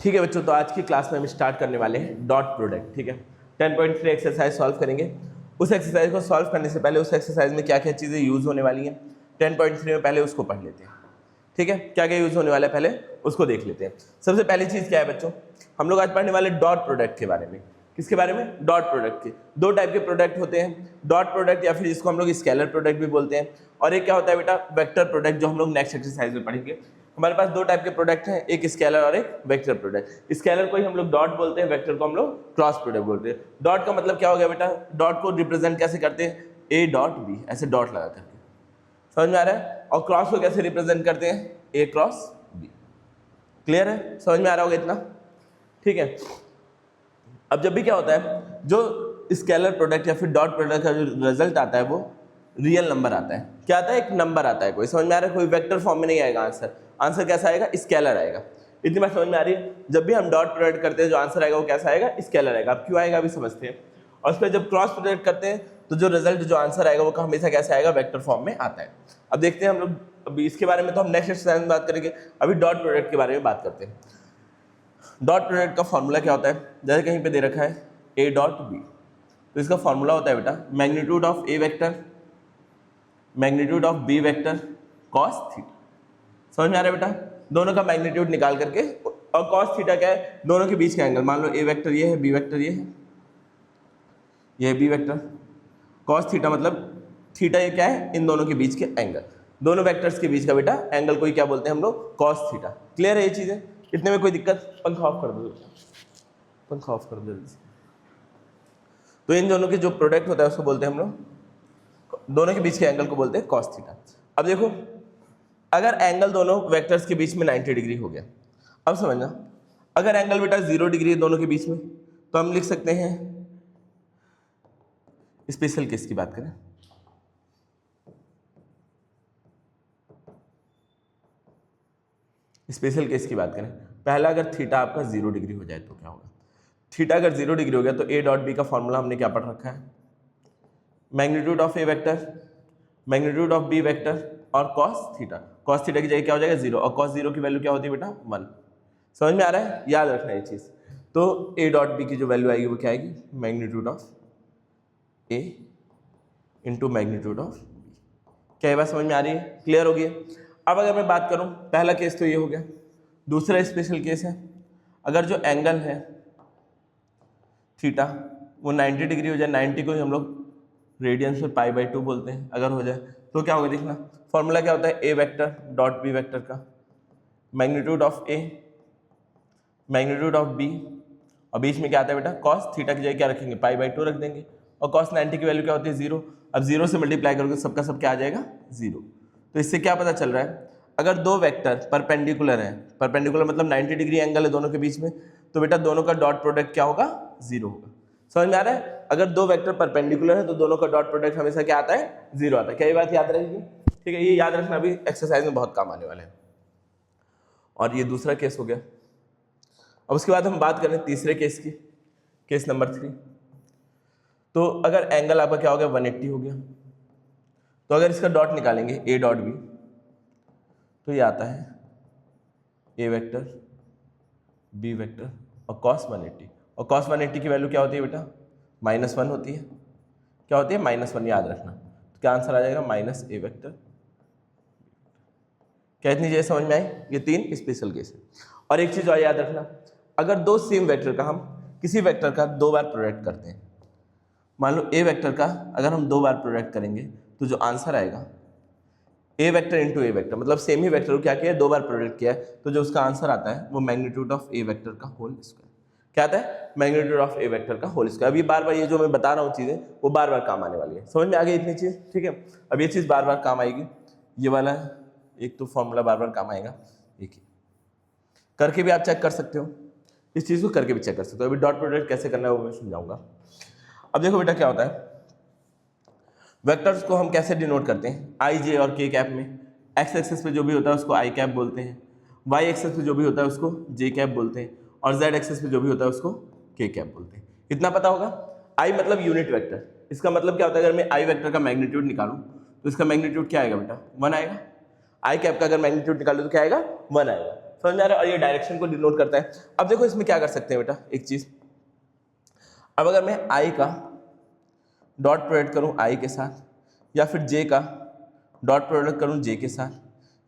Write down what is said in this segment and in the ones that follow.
ठीक है बच्चों, तो आज की क्लास में हम स्टार्ट करने वाले हैं डॉट प्रोडक्ट। ठीक है, 10.3 एक्सरसाइज सॉल्व करेंगे। उस एक्सरसाइज को सॉल्व करने से पहले उस एक्सरसाइज में क्या क्या चीज़ें यूज़ होने वाली हैं 10.3 में, पहले उसको पढ़ लेते हैं। ठीक है, क्या क्या यूज़ होने वाला है पहले उसको देख लेते हैं। सबसे पहली चीज़ क्या है बच्चों, हम लोग आज पढ़ने वाले डॉट प्रोडक्ट के बारे में। किसके बारे में? डॉट प्रोडक्ट के। दो टाइप के प्रोडक्ट होते हैं, डॉट प्रोडक्ट या फिर जिसको हम लोग स्केलर प्रोडक्ट भी बोलते हैं, और एक क्या होता है बेटा, वेक्टर प्रोडक्ट, जो हम लोग नेक्स्ट एक्सरसाइज में पढ़ेंगे। हमारे पास दो टाइप के प्रोडक्ट हैं, एक स्केलर और एक वेक्टर प्रोडक्ट। स्केलर को ही हम लोग डॉट बोलते हैं, वेक्टर को हम लोग क्रॉस प्रोडक्ट बोलते हैं। डॉट का मतलब क्या हो गया बेटा, डॉट को रिप्रेजेंट कैसे करते हैं, ए डॉट बी, ऐसे डॉट लगा करके, समझ में आ रहा है। और क्रॉस को कैसे रिप्रेजेंट करते हैं, ए क्रॉस बी। क्लियर है, समझ में आ रहा होगा इतना? ठीक है। अब जब भी क्या होता है, जो स्केलर प्रोडक्ट या फिर डॉट प्रोडक्ट का जो रिजल्ट आता है वो रियल नंबर आता है। क्या आता है? एक नंबर आता है कोई, समझ में आ रहा है? कोई वेक्टर फॉर्म में नहीं आएगा आंसर। आंसर कैसा आएगा? स्केलर आएगा। इतनी बात समझ में आ रही है? जब भी हम डॉट प्रोडक्ट करते हैं जो आंसर आएगा वो कैसा आएगा? स्केलर आएगा। अब क्यों आएगा अभी समझते हैं। और उस पर जब क्रॉस प्रोडक्ट करते हैं तो जो रिजल्ट, जो आंसर आएगा वो हमेशा कैसे आएगा? वेक्टर फॉर्म में आता है। अब देखते हैं हम लोग, अभी इसके बारे में तो हम नेक्स्ट एक्सरसाइज में बात करेंगे, अभी डॉट प्रोडक्ट के बारे में बात करते हैं। डॉट प्रोडक्ट का फॉर्मूला क्या होता है, जैसे कहीं पे दे रखा है ए डॉट बी, तो इसका फॉर्मूला होता है बेटा magnitude of A vector magnitude of B vector cos theta. समझ में आ रहा है बेटा? दोनों का मैग्नीट्यूड निकाल करके, और कॉस थीटा क्या है? दोनों के बीच का एंगल। मान लो ए वेक्टर ये है, बी वेक्टर ये है, ये बी वेक्टर। कॉस थीटा मतलब थीटा ये क्या है? इन दोनों के बीच के एंगल। दोनों वेक्टर्स के बीच का बेटा एंगल को ही क्या बोलते हैं हम लोग? Cos theta. क्लियर है ये चीजें? इतने में कोई दिक्कत? पंखा ऑफ कर दो, पंखा ऑफ कर दो जल्दी से। तो इन दोनों के जो प्रोडक्ट होता है उसको बोलते हैं हम लोग, दोनों के बीच के एंगल को बोलते हैं कॉस थीटा। अब देखो, अगर एंगल दोनों वेक्टर्स के बीच में 90 डिग्री हो गया, अब समझना, अगर एंगल बेटा 0 डिग्री है दोनों के बीच में, तो हम लिख सकते हैं, स्पेशल केस की बात करें, स्पेशल केस की बात करें, पहला अगर थीटा आपका 0 डिग्री हो जाए तो क्या होगा? थीटा अगर 0 डिग्री हो गया तो ए डॉट बी का फॉर्मूला हमने क्या पढ़ रखा है? Magnitude of A vector magnitude of B vector और कॉस थीटा। कॉस थीटा की जगह क्या हो जाएगा? 0, और कॉस 0 की वैल्यू क्या होती है बेटा? 1। समझ में आ रहा है? याद रखना ये चीज। तो ए डॉट बी की जो वैल्यू आएगी वो क्या आएगी? Magnitude of A into magnitude of B. क्या ये बात समझ में आ रही है? क्लियर हो गई है? अब अगर मैं बात करूं, पहला केस तो ये हो गया। दूसरा स्पेशल केस है, अगर जो एंगल है थीटा वो 90 डिग्री हो जाए, 90 को ही हम लोग रेडियंस में π/2 बोलते हैं, अगर हो जाए तो क्या होगा? देखना, फॉर्मूला क्या होता है? A vector dot B vector का magnitude of A magnitude of B, और बीच में क्या आता है बेटा? कॉस थीटा की जगह क्या रखेंगे? π/2 रख देंगे, और कॉस 90 की वैल्यू क्या होती है? 0। अब 0 से मल्टीप्लाई करोगे सबका सब क्या आ जाएगा? 0। तो इससे क्या पता चल रहा है, अगर दो वेक्टर परपेंडिकुलर हैं, परपेंडिकुलर मतलब 90 डिग्री एंगल है दोनों के बीच में, तो बेटा दोनों का डॉट प्रोडक्ट क्या होगा? 0 होगा। समझ में आ रहा है? अगर दो वेक्टर परपेंडिकुलर है तो दोनों का डॉट प्रोडक्ट हमेशा क्या आता है? 0 आता है। क्या ये बात याद रहेगी? ठीक है, ये याद रखना भी एक्सरसाइज में बहुत काम आने वाले हैं। और ये दूसरा केस हो गया। अब उसके बाद हम बात करें तीसरे केस की, केस नंबर 3। तो अगर एंगल आपका क्या हो गया? 180 हो गया, तो अगर इसका डॉट निकालेंगे ए डॉट बी, तो ये आता है ए वेक्टर बी वेक्टर और कॉस 180, और कॉस 180 की वैल्यू क्या होती है बेटा? -1 होती है। क्या होती है? -1, याद रखना। तो क्या आंसर आ जाएगा? माइनस ए वेक्टर। क्या इतनी चीजें समझ में आई? ये 3 स्पेशल केस है। और एक चीज और याद रखना, अगर दो सेम वेक्टर का हम किसी वेक्टर का 2 बार प्रोडक्ट करते हैं, मान लो ए वेक्टर का अगर हम 2 बार प्रोडक्ट करेंगे, तो जो आंसर आएगा ए वेक्टर इंटू ए वेक्टर, मतलब सेम ही वेक्टर को क्या किया है? 2 बार प्रोडक्ट किया है, तो जो उसका आंसर आता है वो मैग्नीट्यूड ऑफ ए वेक्टर का होल स्क्वायर। क्या आता है? मैग्नीट्यूड ऑफ ए वेक्टर का होल स्क्वायर। अब ये बार बार ये जो मैं बता रहा हूँ चीजें वो बार बार काम आने वाली है। समझ में आ गई इतनी चीज? ठीक है, अब ये चीज बार बार काम आएगी। ये वाला एक तो फॉर्मूला बार बार काम आएगा, एक ही करके भी आप चेक कर सकते हो, इस चीज को करके भी चेक कर सकते हो। अभी डॉट प्रोडक्ट कैसे करना है वो मैं समझाऊंगा। अब देखो बेटा क्या होता है, वेक्टर्स को हम कैसे डिनोट करते हैं? आई जे और के कैप में। एक्स एक्सेस पे जो भी होता है उसको आई कैप बोलते हैं, वाई एक्सेस पे जो भी होता है उसको जे कैप बोलते हैं, और जेड एक्सेस पे जो भी होता है उसको के कैप बोलते हैं। इतना पता होगा? आई मतलब यूनिट वेक्टर, इसका मतलब क्या होता है? अगर मैं आई वेक्टर का मैग्नीट्यूड निकालूं तो इसका मैग्नीट्यूड क्या आएगा बेटा? 1 आएगा। आई कैप का अगर मैग्नीट्यूड निकालूं तो क्या आएगा? 1 आएगा। समझ में आ रहा है, और ये डायरेक्शन को डिनोट करता है। अब देखो इसमें क्या कर सकते हैं बेटा, एक चीज, अब अगर मैं आई का डॉट प्रोडक्ट करूं आई के साथ, या फिर जे का डॉट प्रोडक्ट करूं जे के साथ,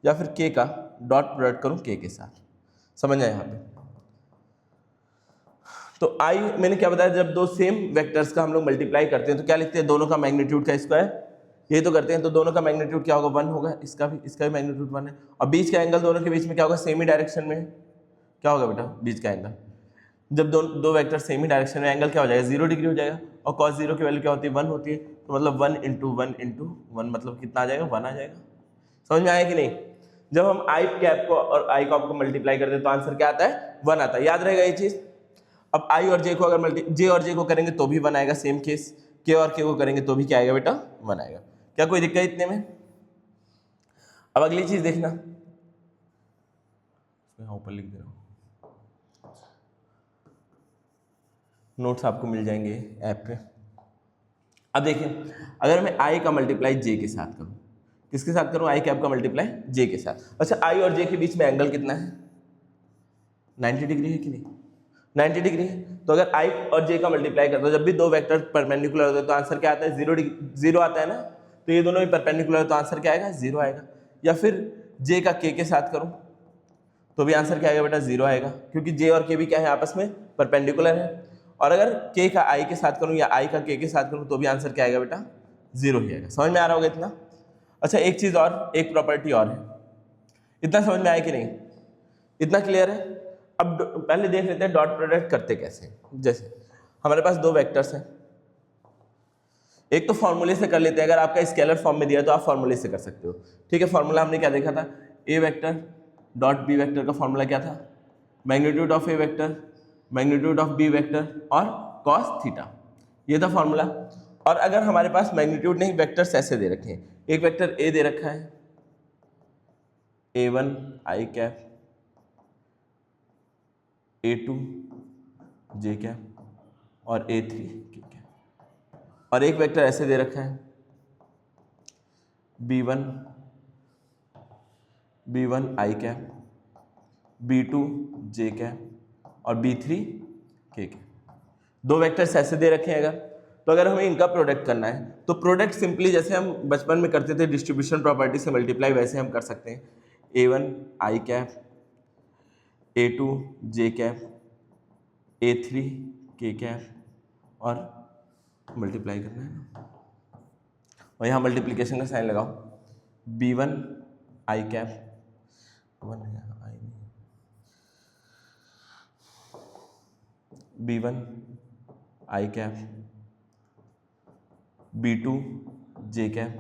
या फिर के का डॉट प्रोडक्ट करूं के के साथ, समझ आए यहाँ पे। तो आई मैंने क्या बताया, जब दो सेम वेक्टर्स का हम लोग मल्टीप्लाई करते हैं तो क्या लिखते हैं, दोनों का मैग्नीट्यूड का स्क्वायर, ये तो करते हैं, तो दोनों का मैग्नीट्यूड क्या होगा, 1 होगा, इसका भी मैग्नीट्यूड 1 है, और बीच का एंगल दोनों के बीच में क्या होगा, सेम ही डायरेक्शन में, क्या होगा बेटा बीच का एंगल, जब दो वेक्टर सेम ही डायरेक्शन में, एंगल क्या हो जाएगा, 0 डिग्री हो जाएगा, और cos 0 की वैल्यू क्या होती है, 1 होती है, तो मतलब 1 इंटू 1 मतलब कितना आ जाएगा, 1 आ जाएगा। समझ में आया कि नहीं। जब हम आई कैप को और आई कॉप को मल्टीप्लाई करते हैं तो आंसर क्या आता है, 1 आता है, याद रहेगा ये चीज। अब आई और जे को अगर जे और जे को करेंगे तो भी 1 आएगा, सेम केस, के और के को करेंगे तो भी क्या आएगा बेटा, 1 आएगा। क्या कोई दिक्कत इतने में। अब अगली चीज देखना, ऊपर लिख दे रहा हूं, नोट्स आपको मिल जाएंगे ऐप पे। अब देखिए, अगर मैं आई का मल्टीप्लाई जे के साथ करूं, किसके साथ करूं, आई कैप का मल्टीप्लाई जे के साथ। अच्छा, आई और जे के बीच में एंगल कितना है, 90 डिग्री है कि नहीं, 90 डिग्री है। तो अगर आई और जे का मल्टीप्लाई करते हो, जब भी दो वेक्टर परपेंडिकुलर होते हैं तो आंसर क्या आता है, 0 आता है ना, तो ये दोनों ही परपेंडिकुलर है तो आंसर क्या आएगा, 0 आएगा। या फिर जे का के साथ करूं तो भी आंसर क्या आएगा बेटा, 0 आएगा, क्योंकि जे और के भी क्या है, आपस में परपेंडिकुलर है। और अगर के का आई के साथ करूं या आई का के साथ करूं तो भी आंसर क्या आएगा बेटा, 0 ही आएगा। समझ में आ रहा होगा इतना। अच्छा, एक चीज और, एक प्रॉपर्टी और है, इतना समझ में आया कि नहीं, इतना क्लियर है। अब पहले देख लेते हैं डॉट प्रोडक्ट करते कैसे। जैसे हमारे पास दो वेक्टर्स हैं, एक तो फॉर्मूले से कर लेते हैं, अगर आपका स्केलर फॉर्म में दिया तो आप फॉर्मूले से कर सकते हो, ठीक है। फॉर्मूला हमने क्या देखा था, A vector dot B vector का फॉर्मूला क्या था, magnitude of A vector magnitude of B vector और कॉस थीटा, ये था फॉर्मूला। और अगर हमारे पास मैग्नीट्यूड नहीं, वेक्टर्स ऐसे दे रखे हैं, एक वेक्टर ए दे रखा है, A1 आई कैप, A2 जे कैप और A3 के कैप, और एक वेक्टर ऐसे दे रखा है, B1 आई कैप, B2 जे कैप और B3 के कैप। दो वेक्टर्स ऐसे दे रखे हैं अगर, तो अगर हमें इनका प्रोडक्ट करना है तो प्रोडक्ट सिंपली जैसे हम बचपन में करते थे डिस्ट्रीब्यूशन प्रॉपर्टी से मल्टीप्लाई, वैसे हम कर सकते हैं। A1 आई कैप, A2 जे कैप, A3 के कैप और मल्टीप्लाई करना है ना, और यहाँ मल्टीप्लिकेशन का साइन लगाओ, B1 आई कैप, 1 आई नहीं, B1 आई कैप, B2 जे कैप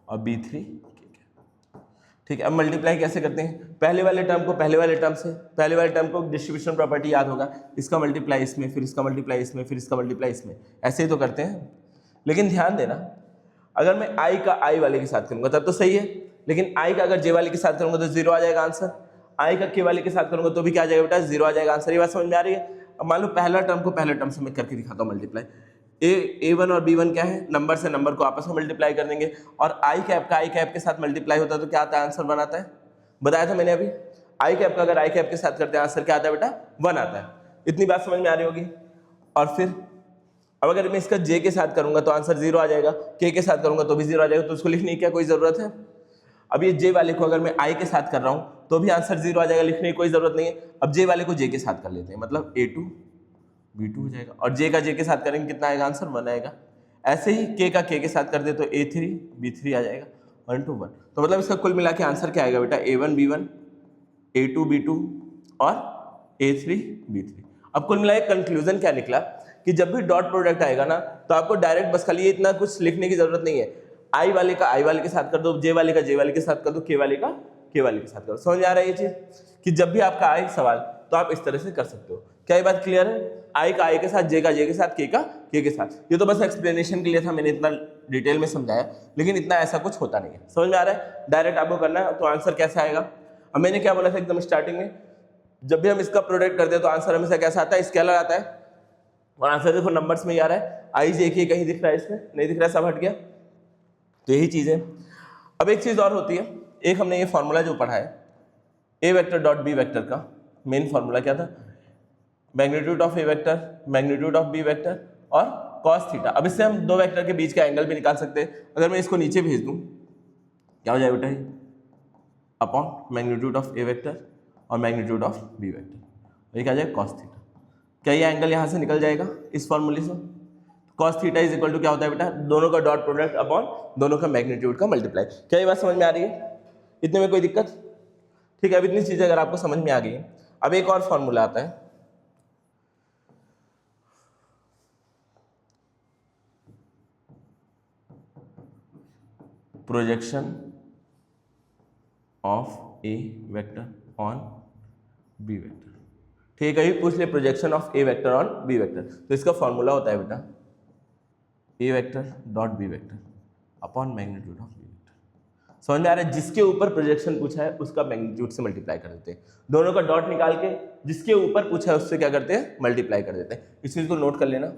और B3 के कैप, ठीक है। अब मल्टीप्लाई कैसे करते हैं, पहले वाले टर्म को पहले वाले टर्म से, पहले वाले टर्म को डिस्ट्रीब्यूशन प्रॉपर्टी याद होगा, इसका मल्टीप्लाई इसमें, फिर इसका मल्टीप्लाई इसमें, फिर इसका मल्टीप्लाई इसमें, ऐसे ही तो करते हैं। लेकिन ध्यान देना, अगर मैं आई का आई वाले के साथ करूंगा तब तो सही है, लेकिन आई का अगर जे वाले के साथ करूंगा तो 0 आ जाएगा आंसर, आई का के वाले के साथ करूंगा तो भी क्या आ जाएगा बेटा, 0 आ जाएगा आंसर। ये बात समझ में आ रही है। अब मान लो पहला टर्म को पहले टर्म से मैं करके दिखाता हूँ मल्टीप्लाई, A1 और B1 क्या है, नंबर से नंबर को आपस में मल्टीप्लाई कर देंगे, और आई कैप का आई कैप के साथ मल्टीप्लाई होता है तो क्या आता है, आंसर 1 आता है। बताया था मैंने अभी, आई कैप का अगर आई कैप के साथ करते हैं आंसर क्या आता है बेटा, 1 आता है। इतनी बात समझ में आ रही होगी। और फिर अब अगर मैं इसका जे के साथ करूंगा तो आंसर 0 आ जाएगा, के साथ करूंगा तो भी 0 आ जाएगा, तो उसको लिखने की क्या कोई जरूरत है। अब ये जे वाले को अगर मैं आई के साथ कर रहा हूं तो भी आंसर 0 आ जाएगा, लिखने की कोई जरूरत नहीं है। अब जे वाले को जे के साथ कर लेते हैं, मतलब A2 B2 हो जाएगा, और जे का जे के साथ करेंगे कितना आएगा, आंसर 1 आएगा। ऐसे ही के का के साथ कर दे तो A3 B3 आ जाएगा, 1 to 1। तो मतलब इसका कुल मिला के आंसर क्या आएगा बेटा, A1 B1 A2 B2 और A3 B3। अब कुल मिला के कंक्लूजन क्या निकला कि जब भी डॉट प्रोडक्ट आएगा ना तो आपको डायरेक्ट बस खाली इतना कुछ लिखने की जरूरत नहीं है, आई वाले का आई वाले के साथ कर दो, जे वाले का जे वाले के साथ कर दो, के वाले का के वाले के साथ कर दो। समझ आ रहा है ये चीज कि जब भी आपका आए सवाल तो आप इस तरह से कर सकते हो। क्या ये बात क्लियर है, आई का आई के साथ, जे का जे के साथ, के का के के साथ। ये तो बस एक्सप्लेनेशन के लिए था, मैंने इतना डिटेल में समझाया, लेकिन इतना ऐसा कुछ होता नहीं है। समझ में आ रहा है, डायरेक्ट आपको करना है तो आंसर कैसे आएगा। अब मैंने क्या बोला था एकदम स्टार्टिंग में, जब भी हम इसका प्रोडक्ट करते हैं तो आंसर हमेशा कैसा आता है, स्केलर आता है, और आंसर देखो नंबर्स में ही आ रहा है। आई जे के कहीं दिख रहा है, इसमें नहीं दिख रहा है, सब हट गया। तो यही चीज है। अब एक चीज और होती है, एक हमने ये फॉर्मूला जो पढ़ा है A vector dot B vector का मेन फॉर्मूला क्या था, magnitude of A vector, magnitude of B vector और कॉस थीटा। अब इससे हम दो वेक्टर के बीच का एंगल भी निकाल सकते हैं। अगर मैं इसको नीचे भेज दूं क्या हो जाएगा बेटा, upon magnitude of A vector और मैग्नीट्यूड ऑफ बी वेक्टर, ये क्या आ जाएगा कॉस थीटा। क्या ये एंगल यहाँ से निकल जाएगा इस फॉर्मूले से, cos theta is equal to क्या होता है बेटा, दोनों का डॉट प्रोडक्ट अपॉन दोनों का मैग्नीट्यूड का मल्टीप्लाई। क्या ये बात समझ में आ रही है, इतने में कोई दिक्कत? ठीक है, अब इतनी चीजें अगर आपको समझ में आ गई, अब एक और फॉर्मूला आता है, projection of A vector on B vector. ठीक है, कहीं पूछ ले projection of A vector on B vector, तो इसका फॉर्मूला होता है बेटा A vector dot B vector upon magnitude of B vector. समझ में आ रहा है, जिसके ऊपर प्रोजेक्शन पूछा है उसका मैग्नीट्यूड से मल्टीप्लाई कर देते हैं, दोनों का डॉट निकाल के जिसके ऊपर पूछा है उससे क्या करते हैं, मल्टीप्लाई कर देते हैं। इस चीज को नोट कर लेना,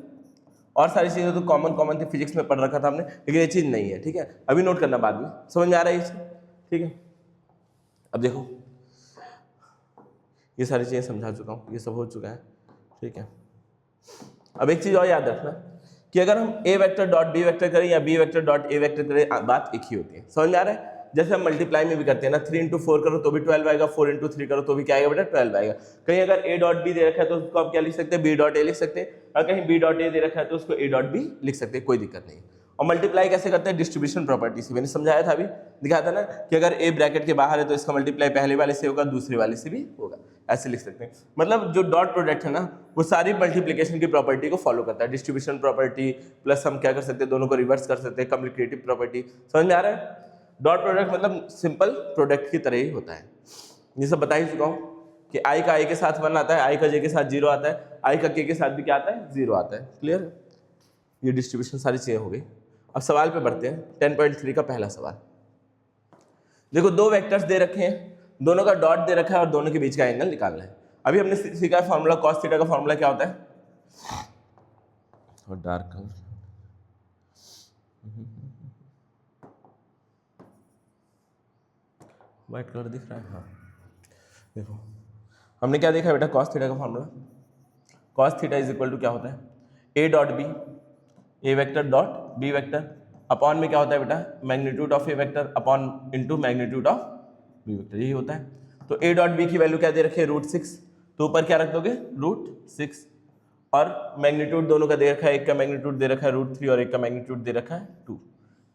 और सारी चीजें तो कॉमन थी, फिजिक्स में पढ़ रखा था हमने, लेकिन ये चीज नहीं है। ठीक है, अभी नोट करना बाद में, समझ में आ रहा है ये चीज? ठीक है, अब देखो ये सारी चीजें समझा चुका हूँ, ये सब हो चुका है। ठीक है, अब एक चीज और याद रखना कि अगर हम A vector dot B vector करें या B vector dot A vector करें, बात एक ही होती है। समझ में आ रहा है? जैसे हम मल्टीप्लाई में भी करते हैं ना, 3 इंटू 4 करो तो भी 12 आएगा, 4 इंटू 3 करो तो भी क्या आएगा बेटा, 12 आएगा। कहीं अगर ए डॉट बी दे रखा है तो उसको आप क्या लिख सकते हैं, बी डॉट ए लिख सकते हैं, और कहीं बी डॉट ए दे रखा है तो उसको ए डॉट बी लिख सकते हैं, कोई दिक्कत नहीं। और मल्टीप्लाई कैसे करते हैं, डिस्ट्रीब्यूशन प्रॉपर्टी से, मैंने समझाया था, अभी दिखाया था ना कि अगर ए ब्रैकेट के बाहर है तो इसका मल्टीप्लाई पहले वाले से होगा, दूसरे वाले से भी होगा, ऐसे लिख सकते हैं। मतलब जो डॉट प्रोडक्ट है ना, वो सारी मल्टीप्लिकेशन की प्रॉपर्टी को फॉलो करता है, डिस्ट्रीब्यूशन प्रॉपर्टी प्लस हम क्या कर सकते हैं, दोनों को रिवर्स कर सकते हैं, कम्युटेटिव प्रॉपर्टी। समझ में आ रहा है? डॉट प्रोडक्ट मतलब सिंपल प्रोडक्ट की तरह ही होता है। ये सब बता ही चुका हूँ कि आई का आई के साथ 1 आता है, आई का जे के साथ 0 आता है, आई का के के साथ भी क्या आता है, 0 आता है। क्लियर? ये डिस्ट्रीब्यूशन सारी चीजें हो गई। अब सवाल पे बढ़ते हैं, 10.3 का पहला सवाल। देखो, दो वेक्टर्स दे रखे हैं, दोनों का डॉट दे रखा है और दोनों के बीच का एंगल निकालना है। अभी हमने सीखा है फॉर्मूला, कॉस थीटा का फॉर्मूला क्या होता है, और डार्क कलर, व्हाइट कलर दिख रहा है, हाँ। देखो हमने क्या देखा बेटा, कॉस थीटा का formula, cos theta is equal to क्या होता है, A dot B, A vector dot B vector upon में क्या होता है बेटा, magnitude of A vector upon into magnitude of B vector, यही होता है। तो ए डॉट बी की वैल्यू क्या दे रखी है, √6, तो ऊपर क्या रख दोगे, √6, और मैग्नीट्यूड दोनों का दे रखा है, एक का मैग्नीट्यूड दे रखा है √3 और एक का मैग्नीट्यूड दे रखा है 2,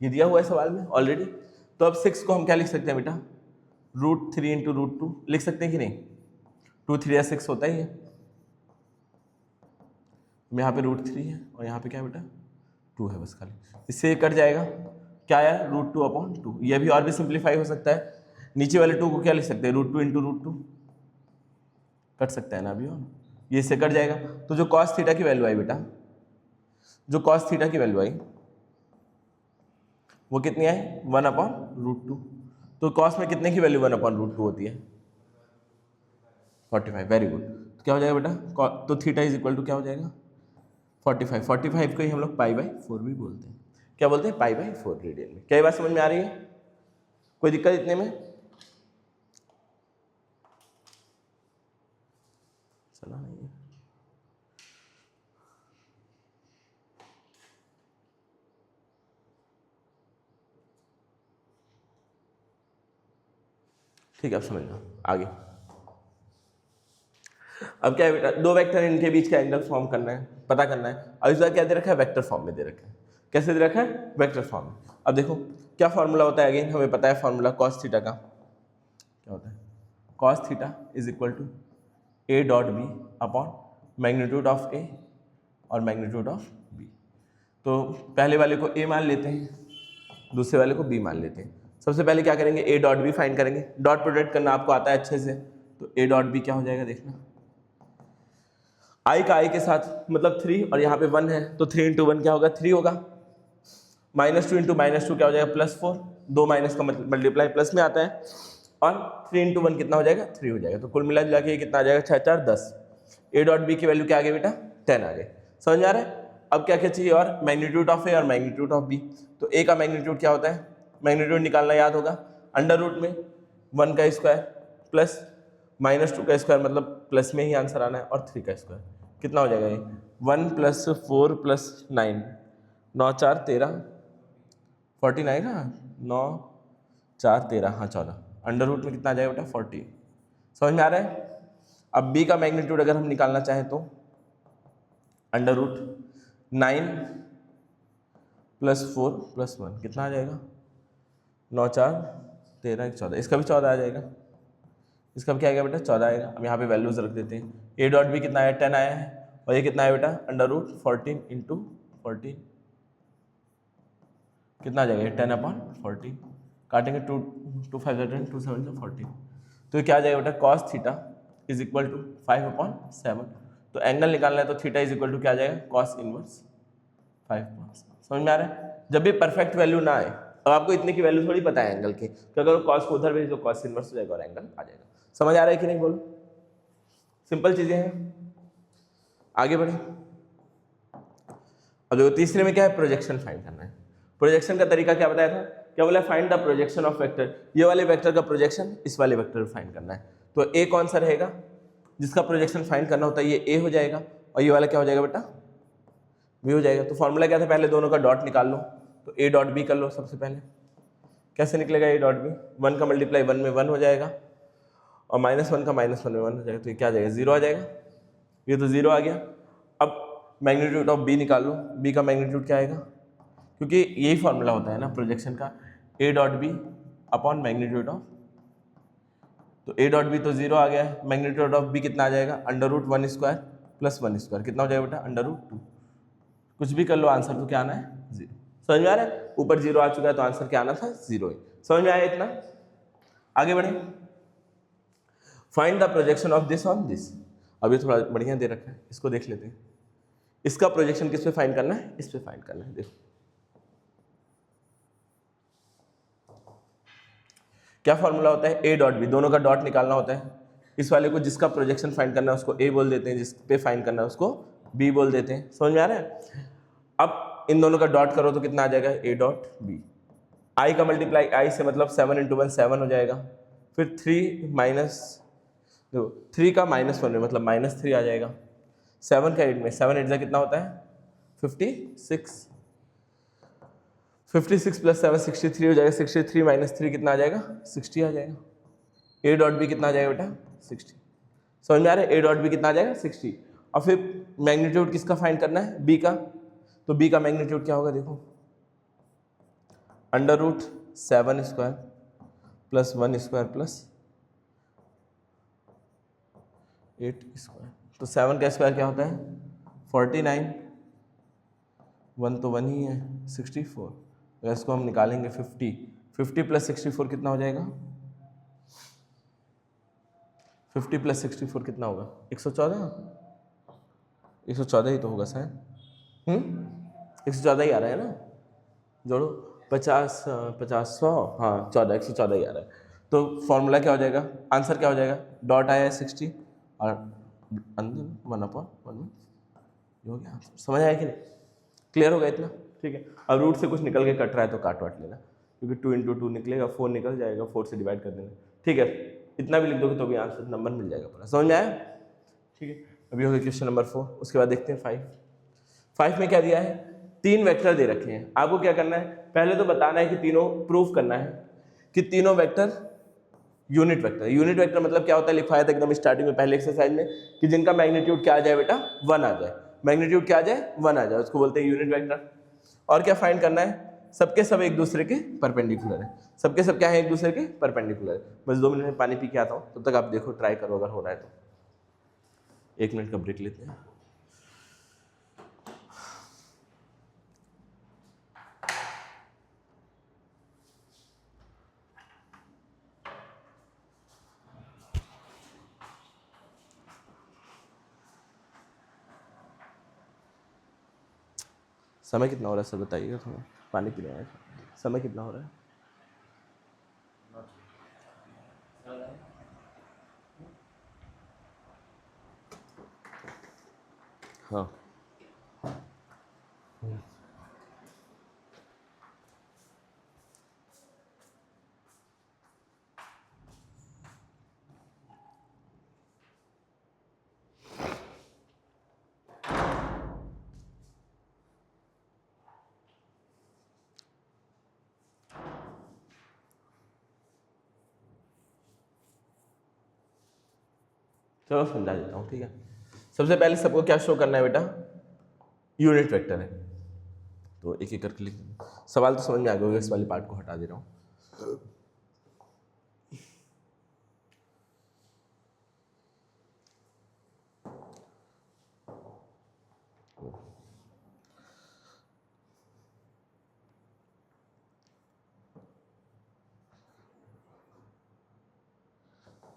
ये दिया हुआ है सवाल में ऑलरेडी। तो अब 6 को हम क्या लिख सकते हैं बेटा, √3 इंटू √2 लिख सकते हैं कि नहीं, 2 3 या 6 होता ही है। यहाँ पे √3 है और यहाँ पे क्या बेटा 2 है, बस खाली, इससे कट जाएगा, क्या आया, √2 अपॉन 2। ये भी और भी सिंप्लीफाई हो सकता है, नीचे वाले 2 को क्या लिख सकते हैं, √2 इंटू √2, कट सकता है ना अभी, और ये इससे कट जाएगा। तो जो कॉस थीटा की वैल्यू आई बेटा, जो कॉस थीटा की वैल्यू आई वो कितनी आई, 1 अपॉन √2। तो कॉस में कितने की वैल्यू 1 अपॉन √2 होती है, 45। Very good. तो क्या हो जाएगा बेटा, तो थीटा इज इक्वल टू क्या हो जाएगा, 45। 45 को ही हम लोग π/4 भी बोलते हैं। क्या बोलते हैं, π/4 रेडियन में। क्या ये बात समझ में आ रही है, कोई दिक्कत इतने में? चला नहीं है, ठीक है, अब समझ लो आगे। अब क्या है बेटा, दो वेक्टर, इनके बीच का एंगल फॉर्म करना है, पता करना है। अब इस बार क्या दे रखा है, वेक्टर फॉर्म में दे रखा है। कैसे दे रखा है, वेक्टर फॉर्म में। अब देखो क्या फॉर्मूला होता है, अगेन हमें पता है फॉर्मूला कॉस थीटा का क्या होता है, cos theta is equal to A dot B upon magnitude of A और मैग्नीट्यूड ऑफ बी। तो पहले वाले को ए मान लेते हैं, दूसरे वाले को बी मान लेते हैं। सबसे पहले क्या करेंगे, ए डॉट बी फाइंड करेंगे, डॉट प्रोडक्ट करना आपको आता है अच्छे से। तो ए डॉट बी क्या हो जाएगा, देखना, आई का आई के साथ मतलब 3 और यहाँ पे 1 है, तो 3 इंटू 1 क्या होगा, 3 होगा। -2 इंटू -2 क्या हो जाएगा, +4, 2 माइनस का मल्टीप्लाई प्लस में आता है, और 3 इंटू 1 कितना हो जाएगा, 3 हो जाएगा। तो कुल मिला जुला के कितना आ जाएगा, 6 4 10। ए डॉट बी की वैल्यू क्या आ गई बेटा, 10 आ गए। समझ में आ रहा है? अब क्या क्या चाहिए, और मैग्नीट्यूड ऑफ ए और मैग्नीट्यूड ऑफ बी। तो ए का मैग्नीट्यूड क्या होता है, मैग्नीट्यूड निकालना याद होगा, अंडर रूट में 1 का स्क्वायर प्लस -2 का स्क्वायर मतलब प्लस में ही आंसर आना है, और 3 का स्क्वायर कितना हो जाएगा ये 1 + 4 + 9 9 4 13 49 ना 9 4 13 हाँ 14 अंडर रूट में कितना आ जाएगा बेटा 40। समझ में आ रहा है। अब b का मैग्नीट्यूड अगर हम निकालना चाहें तो अंडर रूट 9 + 4 + 1 कितना आ जाएगा 9 4 13 1 14 इसका भी 14 आ जाएगा, इसका भी क्या आएगा बेटा 14 आएगा। अब यहाँ पे वैल्यूज रख देते हैं। ए डॉट बी कितना आया 10 आया है, और ये कितना है बेटा अंडर रूट 14 × 14 कितना आ जाएगा 10/14 काटेंगे 2 2 5 10 2 7 14 तो ये क्या आ जाएगा बेटा cos theta is equal to 5/7। तो एंगल निकालना है तो थीटा इज इक्वल टू क्या आ जाएगा cos इनवर्स 5/7। समझ में आ रहा है। जब भी परफेक्ट वैल्यू ना आए, अब आपको इतने की वैल्यू थोड़ी पता है एंगल की, तो अगर cos को उधर भेज दो cos इनवर्स हो जाएगा और एंगल आ जाएगा। समझ आ रहा है कि नहीं बोलो, सिंपल चीजें हैं। आगे बढ़े। अब देखो तीसरे में क्या है प्रोजेक्शन फाइंड करना है। प्रोजेक्शन का तरीका क्या बताया था, क्या बोला find the projection of vector, ये वाले वेक्टर का प्रोजेक्शन इस वाले वेक्टर पर फाइंड करना है। तो ए कौन सा रहेगा जिसका प्रोजेक्शन फाइंड करना होता है, ये ए हो जाएगा और ये वाला क्या हो जाएगा बेटा बी हो जाएगा। तो फॉर्मूला क्या था, पहले दोनों का डॉट निकाल लो, तो ए डॉट बी कर लो सबसे पहले। कैसे निकलेगा ए डॉट बी, 1 का मल्टीप्लाई 1 में 1 हो जाएगा और -1 का -1 में 1 हो जाएगा, तो ये क्या आ जाएगा 0 आ जाएगा, ये तो 0 आ गया। अब मैग्नीट्यूड ऑफ बी निकाल लो, बी का मैग्नीट्यूड क्या आएगा, क्योंकि यही फॉर्मूला होता है ना प्रोजेक्शन का, A dot B upon magnitude of, तो ए डॉट बी तो 0 आ गया है, मैग्नीट्यूड ऑफ बी कितना आ जाएगा √1² + 1² कितना हो जाएगा बेटा √2। कुछ भी कर लो आंसर तो क्या आना है 0। समझ में आ रहा है, ऊपर 0 आ चुका है तो आंसर क्या आना था 0 ही। समझ में आया इतना, आगे बढ़े। Find the projection of this on this. अब ये थोड़ा बढ़िया दे रखा है, इसको देख लेते हैं। इसका प्रोजेक्शन किस पे फाइंड करना है, इस पे फाइंड करना है। देखो क्या फॉर्मूला होता है, ए डॉट बी, दोनों का डॉट निकालना होता है। इस वाले को जिसका प्रोजेक्शन फाइंड करना है उसको ए बोल देते हैं, जिस पे फाइंड करना है उसको बी बोल देते हैं। समझ में आ रहा है। अब इन दोनों का डॉट करो तो कितना आ जाएगा ए डॉट बी, आई का मल्टीप्लाई आई से मतलब 7 × 1 7 हो जाएगा, फिर 3 माइनस देखो 3 का -1 में मतलब -3 आ जाएगा, 7 का 8 में 7 8 कितना होता है 56, 56 + 7 63 हो जाएगा, 63 - 3 कितना आ जाएगा 60 आ जाएगा। ए डॉट बी कितना आ जाएगा बेटा 60। समझ में आ रहा है, ए डॉट बी कितना आ जाएगा 60। और फिर मैग्नीट्यूड किसका फाइंड करना है बी का, तो बी का मैग्नीट्यूड क्या होगा देखो √7² + 1² + 8²। तो 7 का स्क्वायर क्या होता है 49, 1 तो 1 ही है 64। अगर इसको हम निकालेंगे 50 + 64 कितना हो जाएगा 50 + 64 कितना होगा 114, 114 ही तो होगा शायद 114 ही आ रहा है ना, जोड़ो 50 50 100 हाँ 14 114 ही आ रहा है। तो फॉर्मूला क्या हो जाएगा, आंसर क्या हो जाएगा, डॉट आया है 60 और अंदर 1/1 में हो गया आंसर। समझ आया कि नहीं, क्लियर हो गया इतना, ठीक है। अब रूट से कुछ निकल के कट रहा है तो काट वाट लेना, क्योंकि 2 × 2 निकलेगा 4 निकल जाएगा, 4 से डिवाइड कर देना, ठीक है। इतना भी लिख दोगे तो भी आंसर नंबर मिल जाएगा पूरा। समझ में आया, ठीक है। अभी हो गया क्वेश्चन नंबर 4, उसके बाद देखते हैं 5 में क्या दिया है, 3 वेक्टर दे रखे हैं। आपको क्या करना है, पहले तो बताना है कि तीनों प्रूफ करना है कि तीनों vector unit vector. Unit vector मतलब क्या होता है, लिखवाया था एकदम स्टार्टिंग में पहले एक्सरसाइज में कि जिनका मैग्नीट्यूड क्या आ जाए बेटा 1 आ जाए, मैग्नीट्यूड क्या आ जाए 1 आ जाए, उसको बोलते हैं यूनिट वेक्टर। और क्या फाइंड करना है, सबके सब एक दूसरे के परपेंडिकुलर है, सबके सब क्या है एक दूसरे के परपेंडिकुलर है। बस 2 मिनट में पानी पी के आता हूँ, तब तक आप देखो ट्राई करो, अगर हो रहा है तो 1 मिनट का ब्रेक लेते हैं। समय कितना हो रहा है सर बताइएगा थोड़ा, पानी पीने आया था। समय कितना हो रहा है, हाँ चलो समझा देता हूँ, ठीक है। सबसे पहले सबको क्या शो करना है बेटा, यूनिट वेक्टर है, तो एक एक करके लिख। सवाल तो समझ में आ गया होगा, इस वाले पार्ट को हटा दे रहा हूँ।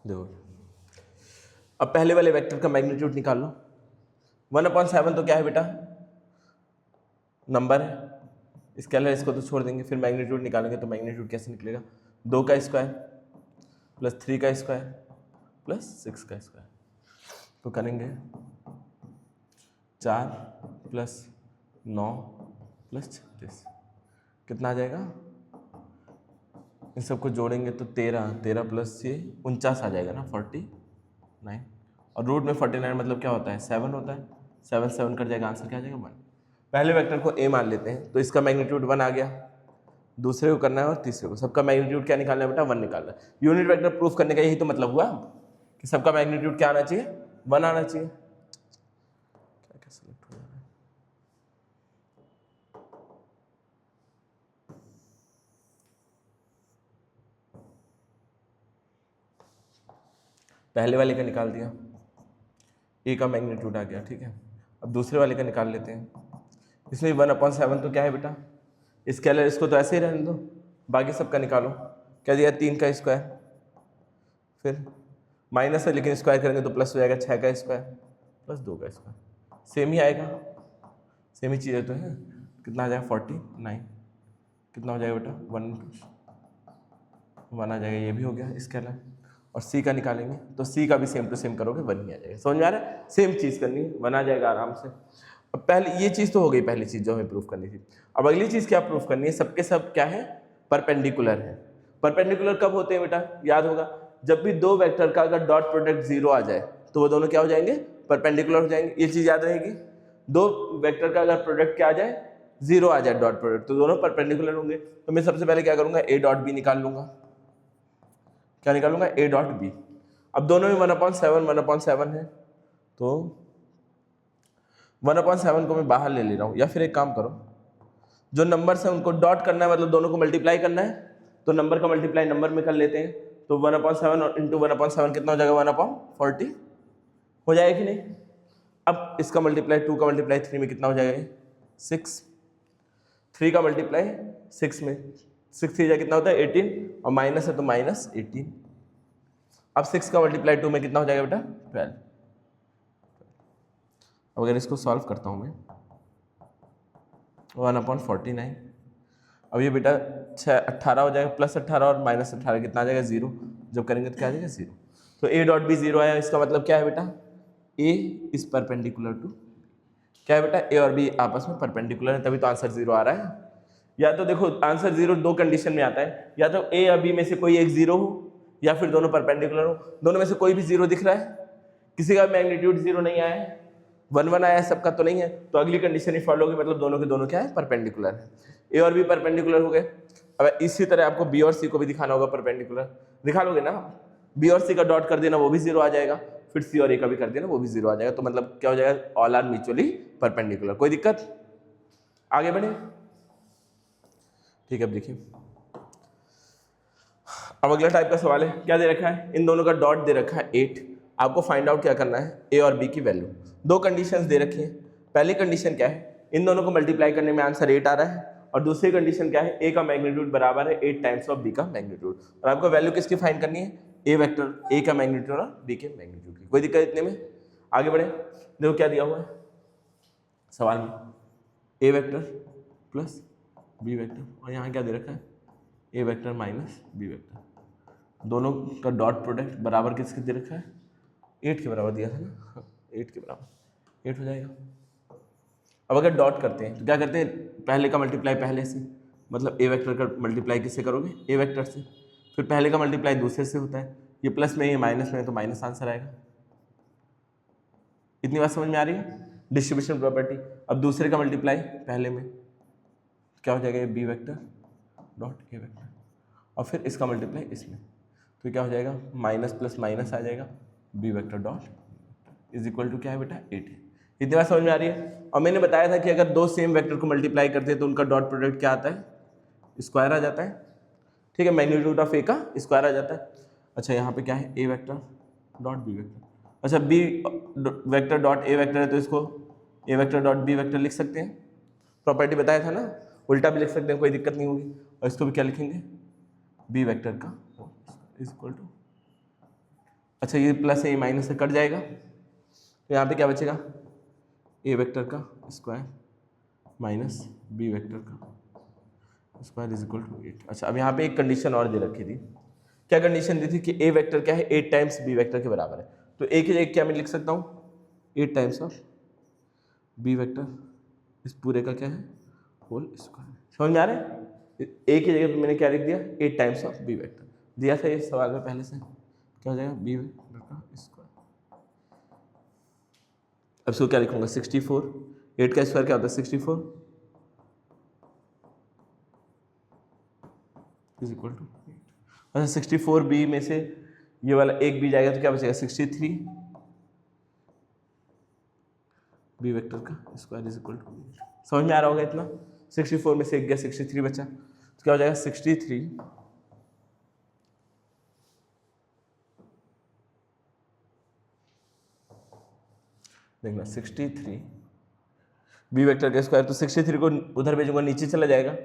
देखो अब पहले वाले वेक्टर का मैग्नीट्यूड निकाल लो। 1/7 तो क्या है बेटा, नंबर है, स्केलर, इसको तो छोड़ देंगे। फिर मैग्नीट्यूड निकालेंगे तो मैग्नीट्यूड कैसे निकलेगा, 2 का स्क्वायर प्लस 3 का स्क्वायर प्लस 6 का स्क्वायर, तो करेंगे 4 प्लस 9 प्लस 36, कितना आ जाएगा, इन सबको जोड़ेंगे तो 13 प्लस ये 49 आ जाएगा ना, 49। और रूट में 49 मतलब क्या होता है, 7 होता है, 7 7 कट जाएगा, आंसर क्या आ जाएगा 1। पहले वेक्टर को ए मान लेते हैं, तो इसका मैग्नीट्यूड 1 आ गया, दूसरे को करना है और तीसरे को, सबका मैग्नीट्यूड क्या निकालना है बेटा, 1 निकालना है। यूनिट वेक्टर प्रूफ करने का यही तो मतलब हुआ कि सबका मैग्नीट्यूड क्या आना चाहिए, 1 आना चाहिए। क्या क्या सिलेक्ट हो जा रहा है, पहले वाले का निकाल दिया, ए का मैग्नीट्यूड आ गया, ठीक है। अब दूसरे वाले का निकाल लेते हैं, इसमें 1/7 तो क्या है बेटा, स्केलर, इसको तो ऐसे ही रहने दो, बाकी सबका निकालो। क्या दिया, 3 का स्क्वायर, फिर माइनस है लेकिन स्क्वायर करेंगे तो प्लस हो जाएगा, 6 का स्क्वायर प्लस 2 का स्क्वायर, सेम ही आएगा, सेम ही चीज़ें तो है। कितना आ जाएगा 49, कितना हो जाएगा बेटा 1 आ जाएगा, ये भी हो गया स्केलर। और सी का निकालेंगे तो सी का भी सेम टू सेम करोगे 1 ही आ जाएगा। समझ में आ रहा है, सेम चीज़ करनी है, 1 आ जाएगा आराम से। अब पहले ये चीज़ तो हो गई, पहली चीज़ जो हमें प्रूफ करनी थी। अब अगली चीज़ क्या प्रूफ करनी है, सबके सब क्या है, परपेंडिकुलर है। परपेंडिकुलर कब होते हैं बेटा, याद होगा, जब भी दो वेक्टर का अगर डॉट प्रोडक्ट 0 आ जाए तो वो दोनों क्या हो जाएंगे, परपेंडिकुलर हो जाएंगे। ये चीज़ याद रहेगी, दो वेक्टर का अगर प्रोडक्ट क्या आ जाए, 0 आ जाए डॉट प्रोडक्ट, तो दोनों परपेंडिकुलर होंगे। तो मैं सबसे पहले क्या करूँगा, ए डॉट बी निकाल लूँगा। क्या निकालूंगा, ए डॉट बी। अब दोनों में 1/7 है, तो 1/7 को मैं बाहर ले ले रहा हूँ, या फिर एक काम करो, जो नंबर है उनको डॉट करना है, मतलब दोनों को मल्टीप्लाई करना है, तो नंबर का मल्टीप्लाई नंबर में कर लेते हैं। तो 1/7 और इंटू 1/7 कितना हो जाएगा, 1/40 हो जाएगा कि नहीं। अब इसका मल्टीप्लाई 2 का मल्टीप्लाई 3 में कितना हो जाएगा, 6, 3 का मल्टीप्लाई 6 में, 6 3 कितना होता है 18, और माइनस है तो -18। अब 6 का मल्टीप्लाई 2 में कितना हो जाएगा बेटा 12। अब अगर इसको सॉल्व करता हूँ मैं, 1/49, अब ये बेटा 18 हो जाएगा, +18 और -18 कितना आ जाएगा 0, जब करेंगे तो क्या आ जाएगा 0। तो ए डॉट बी 0 आया, इसका मतलब क्या है बेटा, ए इज परपेंडिकुलर टू, क्या है बेटा, ए और बी आपस में परपेंडिकुलर है, तभी तो आंसर 0 आ रहा है। या तो देखो आंसर 0 दो कंडीशन में आता है, या तो ए और बी में से कोई एक 0 हो, या फिर दोनों परपेंडिकुलर हो। दोनों में से कोई भी 0 दिख रहा है, किसी का मैग्नीट्यूड 0 नहीं आया है, 1 आया है, सबका तो नहीं है, तो अगली कंडीशन ही फॉलो होगी, मतलब दोनों के दोनों क्या है, परपेंडिकुलर है। ए और बी परपेंडिकुलर हो गए। अब इसी तरह आपको बी और सी को भी दिखाना होगा परपेंडिकुलर, दिखा लोगे ना, बी और सी का डॉट कर देना वो भी 0 आ जाएगा, फिर सी और ए का भी कर देना वो भी 0 आ जाएगा, तो मतलब क्या हो जाएगा, ऑल आर म्यूचुअली परपेंडिकुलर। कोई दिक्कत, आगे बढ़े, ठीक है। अब देखिए, अब अगला टाइप का सवाल है, क्या दे रखा है, इन दोनों का डॉट दे रखा है 8, आपको फाइंड आउट क्या करना है, ए और बी की वैल्यू। दो कंडीशंस दे रखी है, पहली कंडीशन क्या है, इन दोनों को मल्टीप्लाई करने में आंसर 8 आ रहा है, और दूसरी कंडीशन क्या है, ए का मैग्नीट्यूड बराबर है 8 टाइम्स ऑफ बी का मैग्नीट्यूड, और आपको वैल्यू किसकी फाइंड करनी है, ए वेक्टर, ए का मैग्नीट्यूड और बी के मैग्नीट्यूड की। कोई दिक्कत इतने में, आगे बढ़े। देखो क्या दिया हुआ है सवाल में, ए वेक्टर प्लस बी वेक्टर, और यहाँ क्या दे रखा है, A vector minus B vector, दोनों का डॉट प्रोडक्ट बराबर किसके दे रखा है, 8 के बराबर दिया था ना, 8 के बराबर 8 हो जाएगा। अब अगर डॉट करते हैं तो क्या करते हैं, पहले का मल्टीप्लाई पहले से, मतलब ए वेक्टर का मल्टीप्लाई किससे करोगे, ए वेक्टर से, फिर पहले का मल्टीप्लाई दूसरे से होता है, ये प्लस में ये माइनस में है तो माइनस आंसर आएगा। इतनी बात समझ में आ रही है, डिस्ट्रीब्यूशन प्रॉपर्टी। अब दूसरे का मल्टीप्लाई पहले में क्या हो जाएगा, B vector dot A vector, और फिर इसका मल्टीप्लाई इसमें, तो क्या हो जाएगा, माइनस प्लस माइनस आ जाएगा, B vector dot is equal to क्या है बेटा 8 है। इतनी बात समझ में आ रही है। और मैंने बताया था कि अगर दो सेम वेक्टर को मल्टीप्लाई करते हैं तो उनका डॉट प्रोडक्ट क्या आता है, स्क्वायर आ जाता है, ठीक है, मैग्नीट्यूड ऑफ ए का स्क्वायर आ जाता है। अच्छा यहाँ पे क्या है, A vector dot B vector, अच्छा B vector dot A vector है तो इसको A vector dot B vector लिख सकते हैं, प्रॉपर्टी बताया था ना, उल्टा भी लिख सकते हैं, कोई दिक्कत नहीं होगी। और इसको भी क्या लिखेंगे, बी वेक्टर का इज इक्वल टू, अच्छा ये प्लस है ये माइनस से कट जाएगा तो यहाँ पे क्या बचेगा, ए वेक्टर का स्क्वायर माइनस बी वेक्टर का स्क्वायर इज इक्वल टू 8। अच्छा अब यहाँ पे एक कंडीशन और दे रखी थी, क्या कंडीशन दी थी कि ए वेक्टर क्या है 8 टाइम्स बी वेक्टर के बराबर है, तो ए की जगह क्या मैं लिख सकता हूँ 8 टाइम्स ऑफ बी वेक्टर, इस पूरे का क्या है होल स्क्वायर। समझ में आ रहा है, ए की जगह पे मैंने क्या लिख दिया 8 टाइम्स ऑफ बी वेक्टर दिया था ये सवाल में पहले से, क्या हो जाएगा बी वेक्टर का स्क्वायर। अब इसको क्या लिखूंगा 64, 8 का स्क्वायर क्या होता है 64 इज इक्वल टू 8। अच्छा 64 बी में से ये वाला एक बी जाएगा तो क्या बचेगा 63 बी वेक्टर का स्क्वायर इज इक्वल टू 8। समझ में आ रहा होगा इतना, 64 में से एक गया 63 बचा तो क्या हो जाएगा 63 देखना 63 बी वेक्टर का स्क्वायर, तो 63 को उधर भेजूंगा नीचे चला जाएगा,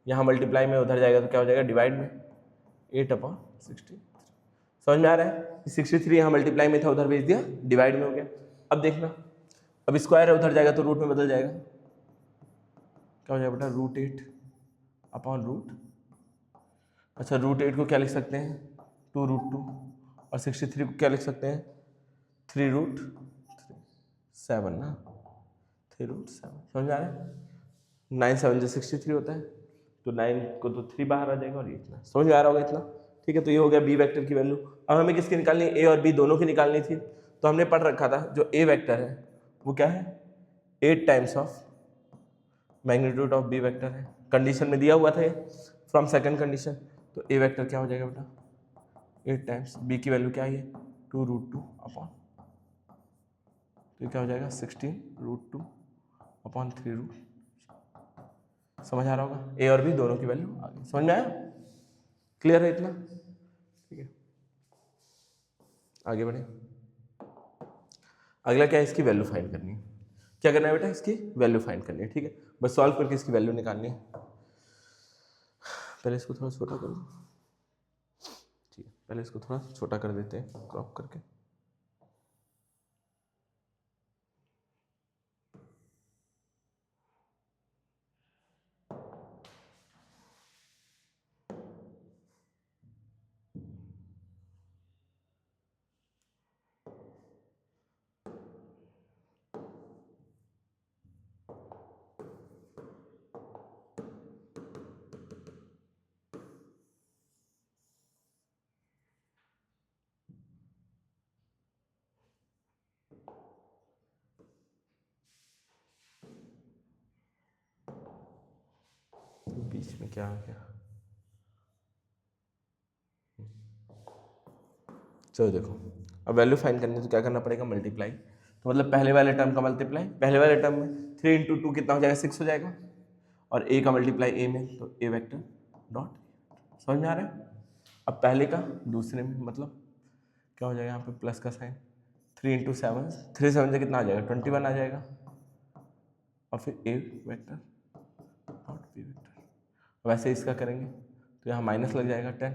यहाँ मल्टीप्लाई में उधर जाएगा तो क्या हो जाएगा डिवाइड में 8/63। समझ में आ रहा है, 63 यहाँ मल्टीप्लाई में था उधर भेज दिया डिवाइड में हो गया। अब देखना अब स्क्वायर है उधर जाएगा तो रूट में बदल जाएगा, क्या हो जाएगा बेटा √8/√। अच्छा √8 को क्या लिख सकते हैं 2√2 और 63 को क्या लिख सकते हैं 3√7 ना, 3√7। समझ में आ रहा है, 9 7 जो 63 होता है तो 9 को तो 3 बाहर आ जाएगा और ये इतना। समझ में आ रहा होगा इतना, ठीक है। तो ये हो गया बी वेक्टर की वैल्यू। अब हमें किसकी निकालनी है, ए और बी दोनों की निकालनी थी, तो हमने पढ़ रखा था जो ए वेक्टर है वो क्या है 8 times of magnitude of B vector है, कंडीशन में दिया हुआ था ये फ्रॉम सेकंड कंडीशन। तो ए वेक्टर क्या हो जाएगा बेटा 8 टाइम्स, बी की वैल्यू क्या है 2√2 तो क्या हो जाएगा 16√2/3। समझ आ रहा होगा, ए और बी दोनों की वैल्यू आ गई। समझ में आया, क्लियर है इतना, ठीक है। आगे बढ़े, अगला क्या है इसकी वैल्यू फाइंड करनी है। क्या करना है बेटा इसकी वैल्यू फाइंड करनी है, ठीक है। बस सॉल्व करके इसकी वैल्यू निकालनी है। पहले इसको थोड़ा छोटा कर दो, ठीक है, पहले इसको थोड़ा छोटा कर देते हैं क्रॉप करके। बीच में क्या आ गया, चलो देखो अब वैल्यू फाइंड करनी है तो क्या करना पड़ेगा मल्टीप्लाई, तो मतलब पहले वाले टर्म का मल्टीप्लाई, पहले वाले टर्म में 3 × 2 कितना हो जाएगा 6 हो जाएगा, और ए का मल्टीप्लाई ए में तो ए वेक्टर डॉट। समझ में आ रहा है, अब पहले का दूसरे में मतलब क्या हो जाएगा यहाँ पे प्लस का साइन, 3 × 7 3 7 से कितना आ जाएगा 21 आ जाएगा, और फिर ए वेक्टर डॉट बी वेक्टर। वैसे इसका करेंगे तो यहाँ माइनस लग जाएगा 10,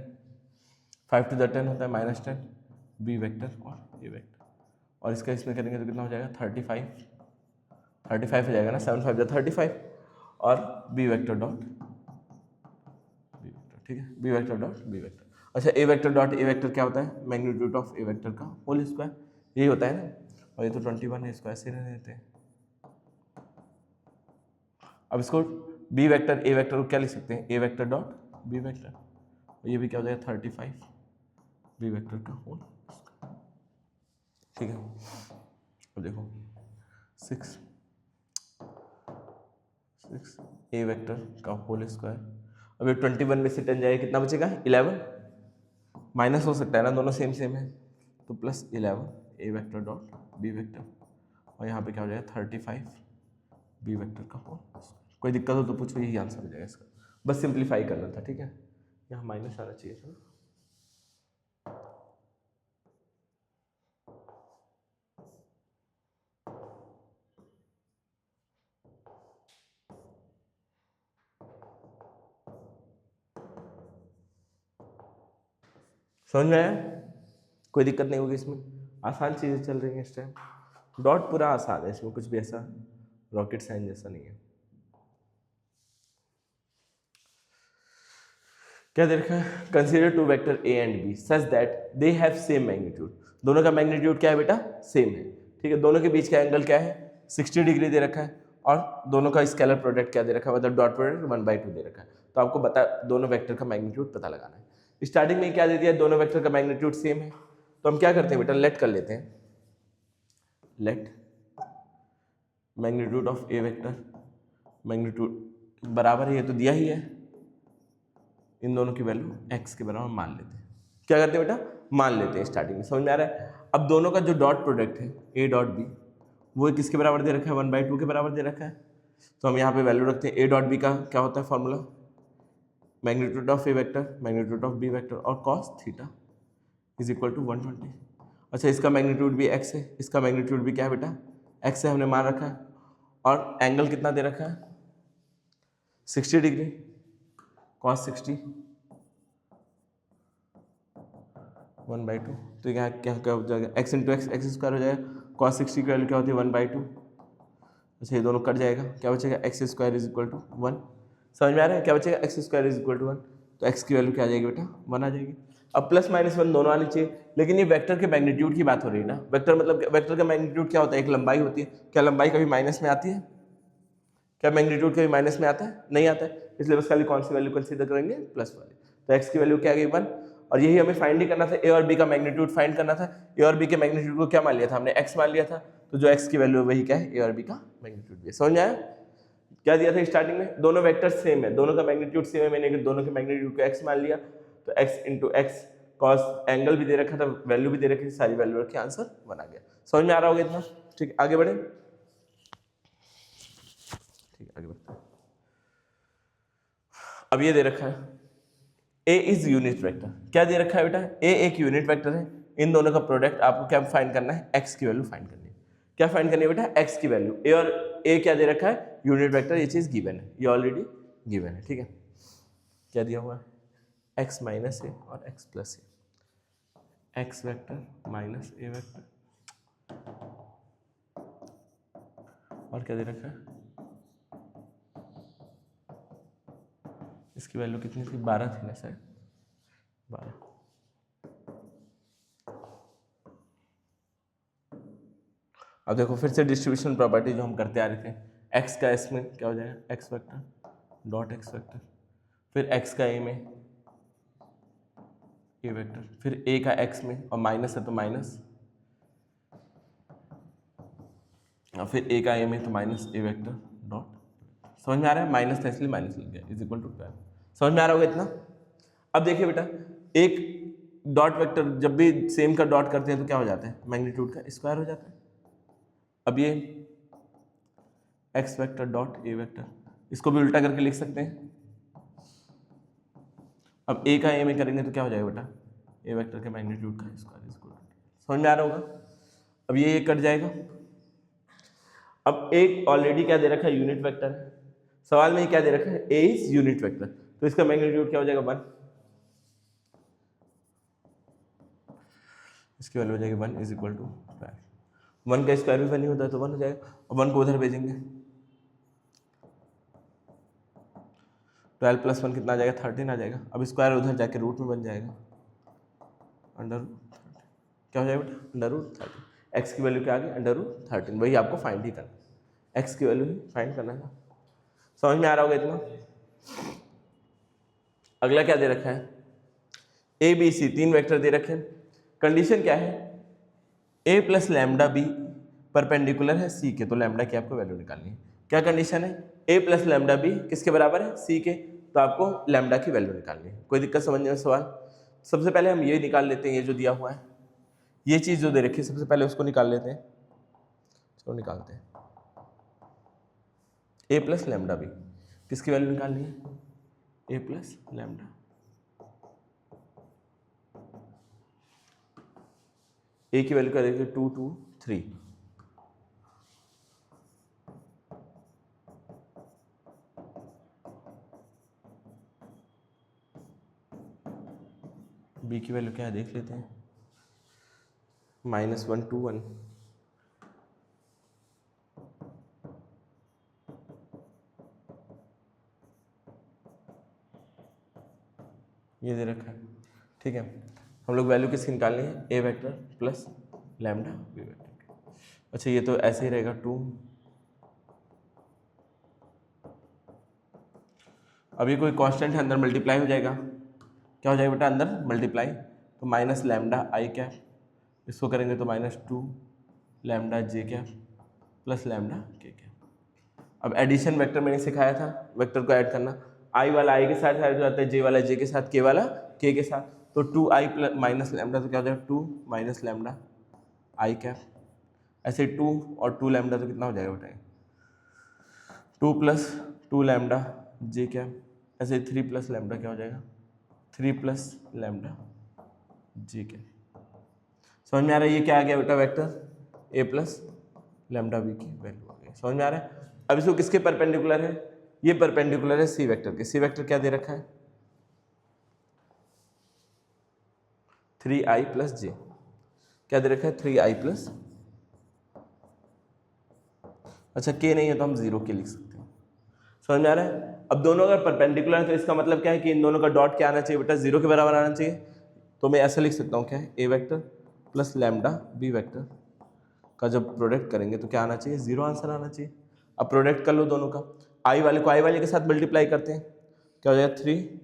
5 to the 10 होता है -10 बी वेक्टर और ए वेक्टर, और इसका इसमें करेंगे तो कितना हो जाएगा 35 हो जाएगा ना, 7 5 जा 35 और B vector dot B vector, ठीक है, B vector dot B vector. अच्छा A vector dot A vector क्या होता है मैग्नीट्यूड ऑफ ए वेक्टर का होल स्क्वायर, यही होता है ना, और ये तो 21 है, इसको ऐसे रहने देते हैं। अब इसको बी वेक्टर ए वेक्टर को क्या लिख सकते हैं ए वेक्टर डॉट बी वेक्टर, और ये भी क्या हो जाएगा 35 बी वेक्टर का होल, ठीक है। अब देखो 6 ए वेक्टर का होल स्क्वायर, अब ये 21 में से 10 जाएगा कितना बचेगा 11, माइनस हो सकता है ना, दोनों सेम सेम है तो +11 ए वेक्टर डॉट बी वेक्टर, और यहाँ पे क्या हो जाएगा 35 बी वेक्टर का होल स्क्वायर। कोई दिक्कत हो तो पूछो, यही आंसर हो जाएगा इसका, बस सिंप्लीफाई करना था, ठीक है। यहाँ माइनस आना चाहिए था। समझ में आया? कोई दिक्कत नहीं होगी इसमें, आसान चीज़ें चल रही हैं इस टाइम। डॉट पूरा आसान है, इसमें कुछ भी ऐसा रॉकेट साइंस जैसा नहीं है। क्या दे रखा है? Consider two vector A and B such that they have same magnitude. दोनों का मैग्नीट्यूड क्या है बेटा? सेम है, ठीक है। दोनों के बीच का एंगल क्या है? 60 डिग्री दे रखा है, और दोनों का स्केलर प्रोडक्ट क्या दे रखा है, मतलब डॉट प्रोडक्ट 1/2 दे रखा है। तो आपको बता दोनों वेक्टर का मैग्नीट्यूड पता लगाना है। स्टार्टिंग में क्या दे दिया? दोनों वेक्टर का मैग्नीट्यूड सेम है, तो हम क्या करते हैं बेटा, लेट कर लेते हैं। Let magnitude of A vector, magnitude बराबर है, ये तो दिया ही है, इन दोनों की वैल्यू x के बराबर मान लेते हैं। क्या करते हैं बेटा? मान लेते हैं स्टार्टिंग में। समझ में आ रहा है? अब दोनों का जो डॉट प्रोडक्ट है a डॉट बी, वो किसके बराबर दे रखा है? 1/2 के बराबर दे रखा है। तो हम यहाँ पे वैल्यू रखते हैं a डॉट बी का क्या होता है formula? Magnitude of A vector magnitude of B vector और cos theta is equal to 120। अच्छा, इसका मैग्नीट्यूड भी x है, इसका मैग्नीट्यूड भी क्या है बेटा? x है, हमने मान रखा है, और एंगल कितना दे रखा है? 60 डिग्री, cos 60 1/2। तो यहाँ क्या हो जाएगा? x into x x square हो जाएगा, cos 60 की वैल्यू क्या होती है? 1/2। अच्छा, ये दोनों कट जाएगा, क्या बचेगा? X square is equal to 1। समझ में आ रहा है? क्या बचेगा? X square is equal to 1। तो x की वैल्यू क्या आ जाएगी बेटा? 1 आ जाएगी। अब प्लस माइनस 1 दोनों आनी चाहिए, लेकिन ये वेक्टर के मैग्नीट्यूड की बात हो रही है ना। वेक्टर मतलब वेक्टर का मैग्नीट्यूड क्या होता है? एक लंबाई होती है। क्या लंबाई कभी माइनस में आती है? क्या मैग्नीट्यूड कभी माइनस में आता है? नहीं आता है। इसलिए बस खाली कौन सी वैल्यू कंसीडर करेंगे? प्लस वाली। तो x की वैल्यू क्या आ गई? 1। और यही हमें फाइंड ही करना था, a और b का मैग्नीट्यूड फाइंड करना था। a और b के मैग्नीट्यूड को क्या मान लिया था हमने? x मान लिया था। तो जो x की वैल्यू है वही क्या है? a और b का मैग्नीट्यूड भी है। समझ में आया? क्या दिया था स्टार्टिंग में? दोनों वेक्टर सेम है, दोनों का मैग्नीट्यूड सेम है, मैंने दोनों के मैग्नीट्यूड को x मान लिया। तो x into x, cos angle भी दे रखा था, वैल्यू भी दे रखी थी, सारी वैल्यू रखी, आंसर बना गया। समझ में आ रहा होगा इतना? ठीक, आगे बढ़े। ठीक, आगे बढ़ते हैं। अब ये दे रखा है a इज यूनिट वेक्टर। क्या दे रखा है बेटा? a एक यूनिट वेक्टर है। इन दोनों का प्रोडक्ट आपको क्या फाइंड करना है? x की वैल्यू फाइंड करनी है। क्या फाइंड करनी है बेटा? x की वैल्यू। a और a क्या दे रखा है? Unit vector. ये चीज गिवन है, ये ऑलरेडी गिवन है, ठीक है। क्या दिया हुआ है? x माइनस ए और x प्लस ए, x वेक्टर माइनस ए वेक्टर, और क्या दे रखा है? इसकी वैल्यू कितनी थी? 12 थी ना शायद, 12। अब देखो फिर से डिस्ट्रीब्यूशन प्रॉपर्टी जो हम करते आ रहे थे, x का s में क्या हो जाएगा? x vector dot x vector, फिर x का a में a वेक्टर, फिर a का x में, और माइनस है तो माइनस, और फिर a का a में तो माइनस a वेक्टर डॉट। समझ में आ रहा है? माइनस था इसलिए माइनस लग गया, इज इक्वल टू 12। समझ में आ रहा होगा इतना? अब देखिए बेटा, एक डॉट वेक्टर जब भी सेम का डॉट करते हैं तो क्या हो जाता है? मैग्नीट्यूड का स्क्वायर हो जाता है। अब ये x vector dot a vector, इसको भी उल्टा करके लिख सकते हैं। अब a का a में करेंगे तो क्या हो जाएगा बेटा? a वेक्टर के मैग्नीट्यूड का स्क्वायर इज इक्वल टू। समझ में आ रहा होगा? अब ये कट जाएगा। अब एक ऑलरेडी क्या दे रखा है? यूनिट वेक्टर है। सवाल में क्या दे रखा है? a इज यूनिट वेक्टर, तो इसका मैग्नीट्यूड क्या हो जाएगा? 1। इसकी वैल्यू हो जाएगी 1 इज इक्वल टू 12। 1 का स्क्वायर भी 1 ही होता है तो 1 हो जाएगा। अब 1 को उधर भेजेंगे, 12 प्लस 1 कितना आ जाएगा? 13 आ जाएगा। अब स्क्वायर उधर जाके रूट में बन जाएगा, अंडर रूट 13। क्या हो जाएगा बेटा? Under root 13। एक्स की वैल्यू क्या आ गई? Under root 13। वही आपको फाइंड ही करना है, एक्स की वैल्यू ही फाइंड करना है। समझ में आ रहा होगा इतना? अगला क्या दे रखा है? ए बी सी 3 वेक्टर दे रखे हैं। कंडीशन क्या है? a plus lambda B perpendicular है सी के, तो लैम्डा की आपको वैल्यू निकालनी है। क्या कंडीशन है? a प्लस लैम्डा बी किसके बराबर है? सी के, तो आपको लैम्डा की वैल्यू निकालनी है। कोई दिक्कत समझने में सवाल? सबसे पहले हम ये निकाल लेते हैं, ये जो दिया हुआ है ये चीज़ जो दे रखी है सबसे पहले उसको निकाल लेते हैं, इसको निकालते हैं। ए प्लस लैम्डा बी, किसकी वैल्यू निकालनी है? ए प्लस लैम्डा। ए की वैल्यू क्या देगी? 2 2 3। बी की वैल्यू क्या है देख लेते हैं, -1 2 1। ये दे रखा है, ठीक है। हम लोग वैल्यू किसकी निकालनी है? A vector plus lambda B vector. अच्छा ये तो ऐसे ही रहेगा 2। अभी कोई कांस्टेंट है अंदर मल्टीप्लाई हो जाएगा, क्या हो जाएगा बेटा अंदर मल्टीप्लाई, तो माइनस लैम्डा आई कैप, इसको करेंगे तो -2 लैम्डा जे कैप प्लस लैम्डा के कैप। अब एडिशन वेक्टर मैंने सिखाया था, वेक्टर को ऐड करना, आई वाला आई के साथ ऐड हो जाता है, जे वाला जे के साथ, के वाला के के साथ, तो 2i माइनस लैम्डा, तो क्या हो जाएगा 2 माइनस लैम्डा आई कैप। ऐसे 2 और 2 लैम्डा तो कितना हो जाएगा बताइए? 2 प्लस 2 लैम्डा जे कैप। ऐसे 3 प्लस लैम्डा क्या हो जाएगा? 3 प्लस लैम्डा जे कैप। समझ में आ रहा है ये क्या आ गया बेटा वेक्टर? ए प्लस लैम्डा बी की वैल्यू आ गई। समझ में आ रहा है? अब इसको किसके परपेंडिकुलर है? ये परपेंडिकुलर है सी वेक्टर के। सी वेक्टर क्या दे रखा है? 3i प्लस जे। क्या दे रखा है? 3i प्लस, अच्छा के नहीं है तो हम 0 के लिख सकते हैं। समझ में आ रहा है? अब दोनों अगर परपेंडिकुलर है तो इसका मतलब क्या है कि इन दोनों का डॉट क्या आना चाहिए बेटा? 0 के बराबर आना चाहिए। तो मैं ऐसा लिख सकता हूँ, क्या है? A vector plus lambda B vector का जब प्रोडक्ट करेंगे तो क्या आना चाहिए? 0 आंसर आना चाहिए। अब प्रोडक्ट कर लो दोनों का, आई वाले को आई वाले के साथ मल्टीप्लाई करते हैं, क्या हो जाएगा? 3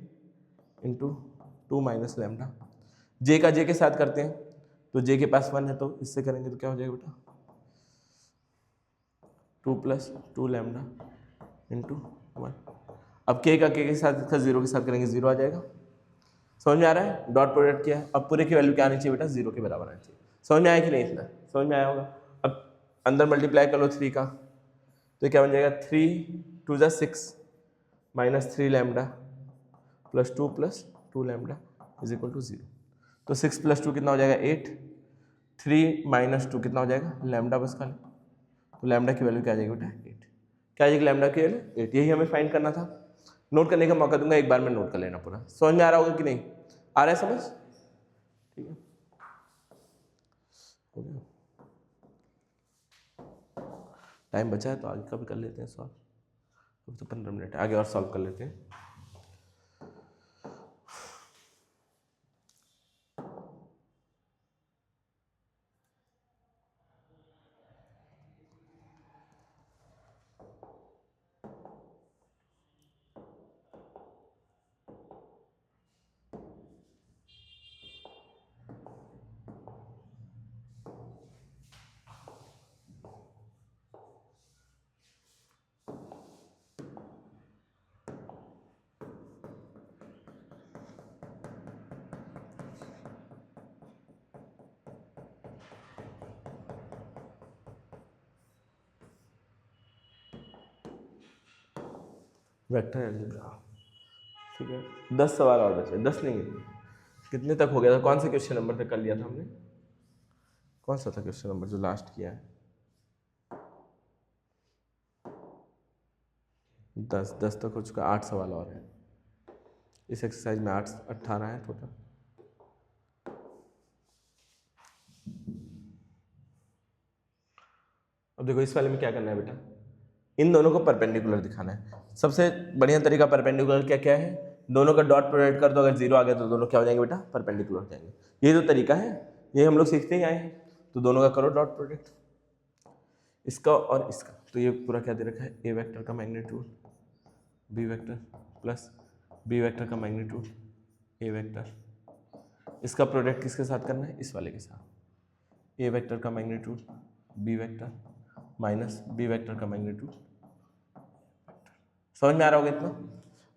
इंटू 2 माइनस लैम्डा। जे का जे के साथ करते हैं तो जे के पास 1 है, तो इससे करेंगे तो क्या हो जाएगा बेटा? 2 प्लस 2 लैम्डा इंटू 1। अब के का के के साथ, इसका 0 के साथ करेंगे 0 आ जाएगा। समझ में आ रहा है? डॉट प्रोडक्ट किया है। अब पूरे की वैल्यू क्या आनी चाहिए बेटा? 0 के बराबर आनी चाहिए। समझ में आया कि नहीं? इतना समझ में आया होगा। अब अंदर मल्टीप्लाई कर लो 3 का, तो क्या बन जाएगा? 3 2 6 minus 3 lambda plus 2 plus 2 lambda is equal to 0। तो 6 प्लस 2 कितना हो जाएगा? 8। 3 माइनस 2 कितना हो जाएगा? लैम्डा बस खाली, तो लैम्डा की वैल्यू क्या आ जाएगी बेटा? 8। क्या आ जाएगी लैम्डा की वैल्यू? 8। यही हमें फाइंड करना था। नोट करने का मौका दूंगा, एक बार में नोट कर लेना पूरा। समझ में आ रहा होगा कि नहीं? आ रहा है समझ? ठीक है, हो गया। टाइम बचा है तो आगे का भी कर लेते हैं सॉल्व। अब तो 15 मिनट है, आगे और सॉल्व कर लेते हैं। वेक्टर अलजेब्रा, ठीक है। 10 सवाल और बचे, 10 नहीं, कितने तक हो गया था? कौन से क्वेश्चन नंबर तक कर लिया था हमने? कौन सा था क्वेश्चन नंबर जो लास्ट किया है? 10 तक हो चुका। 8 सवाल और हैं इस एक्सरसाइज में। 8 18 है टोटल। अब देखो इस वाले में क्या करना है बेटा? इन दोनों को परपेंडिकुलर दिखाना है। सबसे बढ़िया तरीका परपेंडिकुलर क्या क्या है? दोनों का डॉट प्रोडक्ट कर दो, अगर 0 आ गया तो दोनों क्या हो जाएंगे बेटा? परपेंडिकुलर हो जाएंगे। ये जो तरीका है ये हम लोग सीखते ही आए हैं। तो दोनों का करो डॉट प्रोडक्ट, इसका और इसका। तो ये पूरा क्या दे रखा है? ए वेक्टर का magnitude B vector plus B vector का मैग्नीट्यूड ए वेक्टर, इसका प्रोडक्ट किसके साथ करना है? इस वाले के साथ। ए वेक्टर का magnitude B vector minus B vector का मैग्नीट्यूड। समझ में आ रहा होगा इतना?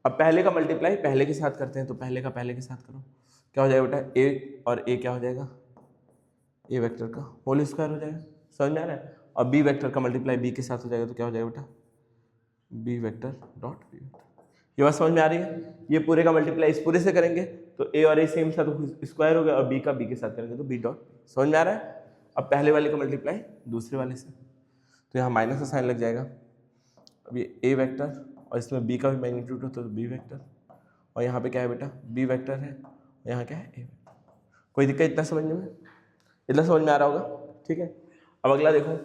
अब पहले का मल्टीप्लाई पहले के साथ करते हैं, तो पहले का पहले के साथ करो, क्या हो जाएगा बेटा? ए और ए क्या हो जाएगा? ए वेक्टर का होल स्क्वायर हो जाएगा, समझ में आ रहा है। और बी वेक्टर का मल्टीप्लाई बी के साथ हो जाएगा तो क्या हो जाएगा बेटा, B vector dot B vector. ये बात समझ में आ रही है। ये पूरे का मल्टीप्लाई इस पूरे से करेंगे तो ए और ए सेम था तो स्क्वायर हो गया, और बी का बी के साथ करेंगे तो बी डॉट, समझ में आ रहा है। अब पहले वाले का मल्टीप्लाई दूसरे वाले से, तो यहाँ माइनस का साइन लग जाएगा। अब ये ए वेक्टर और इसमें बी का भी मैग्नीट्यूड हो तो बी वेक्टर, और यहाँ पे क्या है बेटा, बी वेक्टर है, और यहाँ क्या है ए वेक्टर। कोई दिक्कत इतना समझने में, इतना समझ में आ रहा होगा, ठीक है। अब अगला देखो,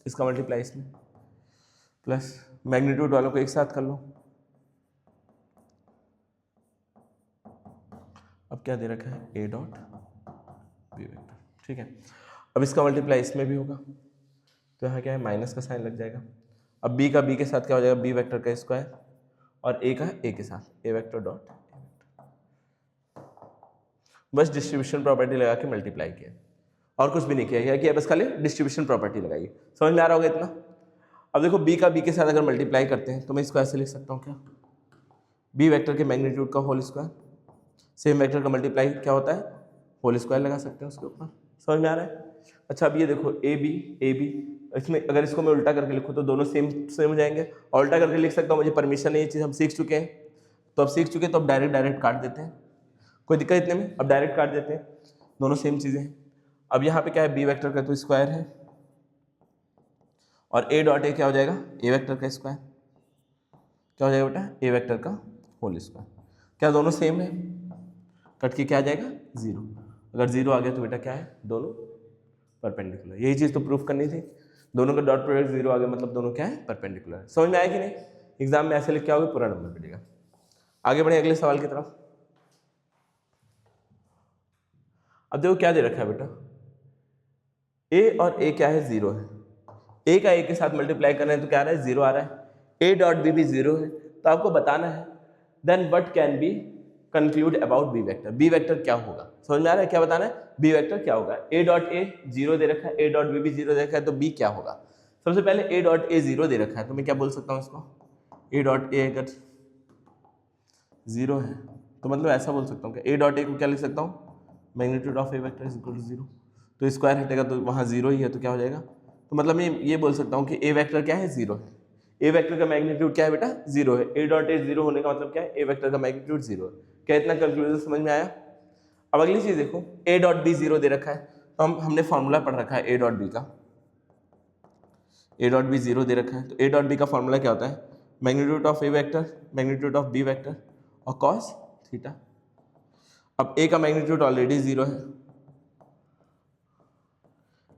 इसका मल्टीप्लाई इसमें प्लस मैग्नीट्यूड वालों को एक साथ कर लो। अब क्या दे रखा है, ए डॉट बी वेक्टर, ठीक है। अब इसका मल्टीप्लाई इसमें भी होगा तो यहाँ क्या है, माइनस का साइन लग जाएगा। अब बी का बी के साथ क्या हो जाएगा, बी वेक्टर का स्क्वायर, और ए का ए के साथ A vector dot A vector. बस डिस्ट्रीब्यूशन प्रॉपर्टी लगा के मल्टीप्लाई किया, और कुछ भी नहीं किया कि बस खाली डिस्ट्रीब्यूशन प्रॉपर्टी लगाई। समझ में आ रहा होगा इतना। अब देखो बी का बी के साथ अगर मल्टीप्लाई करते हैं तो मैं इसको ऐसे लिख सकता हूँ, क्या, बी वेक्टर के मैग्नीट्यूड का होल स्क्वायर, सेम वेक्टर का मल्टीप्लाई क्या होता है, होल स्क्वायर लगा सकते हैं उसके ऊपर। समझ में आ रहा है। अच्छा अब ये देखो ए बी, इसमें अगर इसको मैं उल्टा करके लिखूँ तो दोनों सेम हो जाएंगे, और उल्टा करके लिख सकता हूँ, मुझे परमिशन है, ये चीज़ हम सीख चुके हैं। तो अब सीख चुके हैं तो अब डायरेक्ट काट देते हैं, कोई दिक्कत इतने में। अब डायरेक्ट काट देते हैं, दोनों सेम चीज़ें हैं। अब यहाँ पे क्या है, बी वेक्टर का तो स्क्वायर है, और ए डॉट ए क्या हो जाएगा, ए वेक्टर का स्क्वायर, क्या हो जाएगा बेटा, ए वेक्टर का होल स्क्वायर। क्या दोनों सेम है, कट के क्या आ जाएगा, जीरो। अगर जीरो आ गया तो बेटा क्या है, दोनों परपेंडिकुलर। यही चीज़ तो प्रूफ करनी थी, दोनों का डॉट प्रोडक्ट जीरो आ गया मतलब दोनों क्या है, परपेंडिकुलर। समझ में आया कि नहीं। एग्जाम में ऐसे लिख के आओगे पूरा नंबर मिलेगा। आगे बढ़े अगले सवाल की तरफ। अब देखो क्या दे रखा है बेटा, ए और ए क्या है, जीरो है। ए का ए के साथ मल्टीप्लाई कर रहे हैं तो क्या आ रहा है, जीरो आ रहा है। ए डॉट बी भी जीरो है, तो आपको बताना है then what can be concluded about B vector. B vector क्या होगा, समझ में आ रहा है, क्या बताना है, बी वेक्टर क्या होगा। ए डॉट ए जीरो दे रखा है, ए डॉट बी भी जीरो दे रखा है, तो बी क्या होगा। सबसे पहले ए डॉट ए जीरो दे रखा है तो मैं क्या बोल सकता हूँ इसको, ए डॉट ए अगर जीरो है तो मतलब ऐसा बोल सकता हूँ कि ए डॉट ए को क्या लिख सकता हूँ, magnitude of A vector is equal to zero. तो स्क्वायर हटेगा तो वहाँ जीरो ही है, तो क्या हो जाएगा, तो मतलब मैं ये बोल सकता हूँ कि ए वेक्टर क्या है, जीरो है। ए वेक्टर का मैग्नीट्यूड क्या है बेटा, जीरो है। ए डॉट ए जीरो होने का मतलब क्या है, ए वेक्टर का मैग्नीट्यूड जीरो है। क्या इतना कंक्लूजन समझ में आया। अब अगली चीज देखो, ए डॉट बी जीरो दे रखा है तो हमने फॉर्मूला पढ़ रखा है ए डॉट बी का। ए डॉट बी जीरो दे रखा है तो ए डॉट बी का फॉर्मूला क्या होता है, magnitude of A vector magnitude of B vector और कॉस थीटा। अब ए का मैग्नीट्यूड ऑलरेडी जीरो है,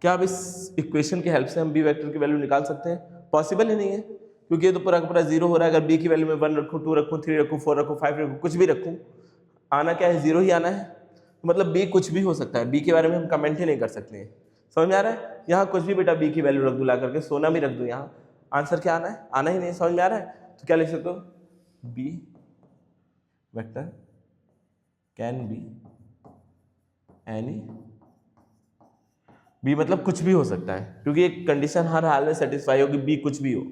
क्या अब इस इक्वेशन की हेल्प से हम बी वेक्टर की वैल्यू निकाल सकते हैं, पॉसिबल ही नहीं है, क्योंकि ये तो पूरा का पूरा जीरो हो रहा है। अगर बी की वैल्यू में 1 रखूँ, 2 रखूँ, 3 रखूँ, 4 रखूँ, 5 रखूँ, कुछ भी रखूँ, आना क्या है, जीरो ही आना है। मतलब बी कुछ भी हो सकता है, बी के बारे में हम कमेंट ही नहीं कर सकते हैं। समझ में आ रहा है। यहाँ कुछ भी बेटा बी की वैल्यू रख दूँ ला करके, सोना भी रख दूँ, यहाँ आंसर क्या आना है, आना ही नहीं। समझ में आ रहा है। तो क्या लिख सकते हो, B vector can be any, B मतलब कुछ भी हो सकता है, क्योंकि एक कंडीशन हर हाल में सेटिस्फाई होगी, बी कुछ भी हो।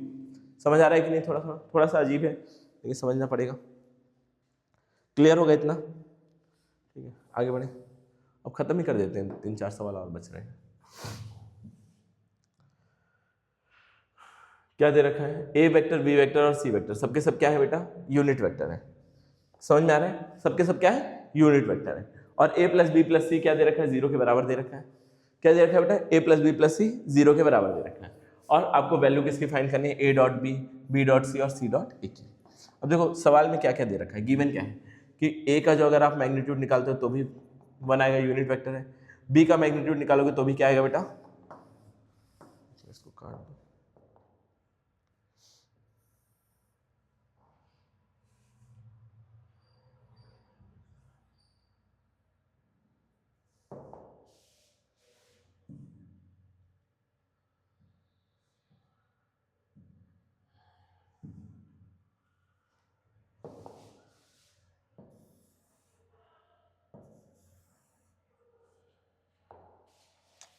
समझ आ रहा है कि नहीं, थोड़ा सा अजीब है लेकिन समझना पड़ेगा। क्लियर होगा इतना, ठीक है। आगे बढ़े, अब खत्म ही कर देते हैं, 3-4 सवाल और बच रहे हैं। क्या दे रखा है, ए वेक्टर, बी वेक्टर और सी वेक्टर, सबके सब क्या है बेटा, यूनिट वेक्टर है। समझ में आ रहा है, सबके सब क्या है, यूनिट वेक्टर है। और ए प्लस बी प्लस सी क्या दे रखा है, जीरो के बराबर दे रखा है। क्या दे रखा है बेटा, ए प्लस बी प्लस सी जीरो के बराबर दे रखा है। और आपको वैल्यू किसकी फाइंड करनी है, A dot B, B dot C और सी डॉट ए की। अब देखो सवाल में क्या क्या दे रखा है, गिवन क्या है कि ए का जो अगर आप मैग्नीट्यूड निकालते हो तो भी 1 आएगा, यूनिट वेक्टर है। बी का मैग्नीट्यूड निकालोगे तो भी क्या आएगा बेटा, इसको काट दो,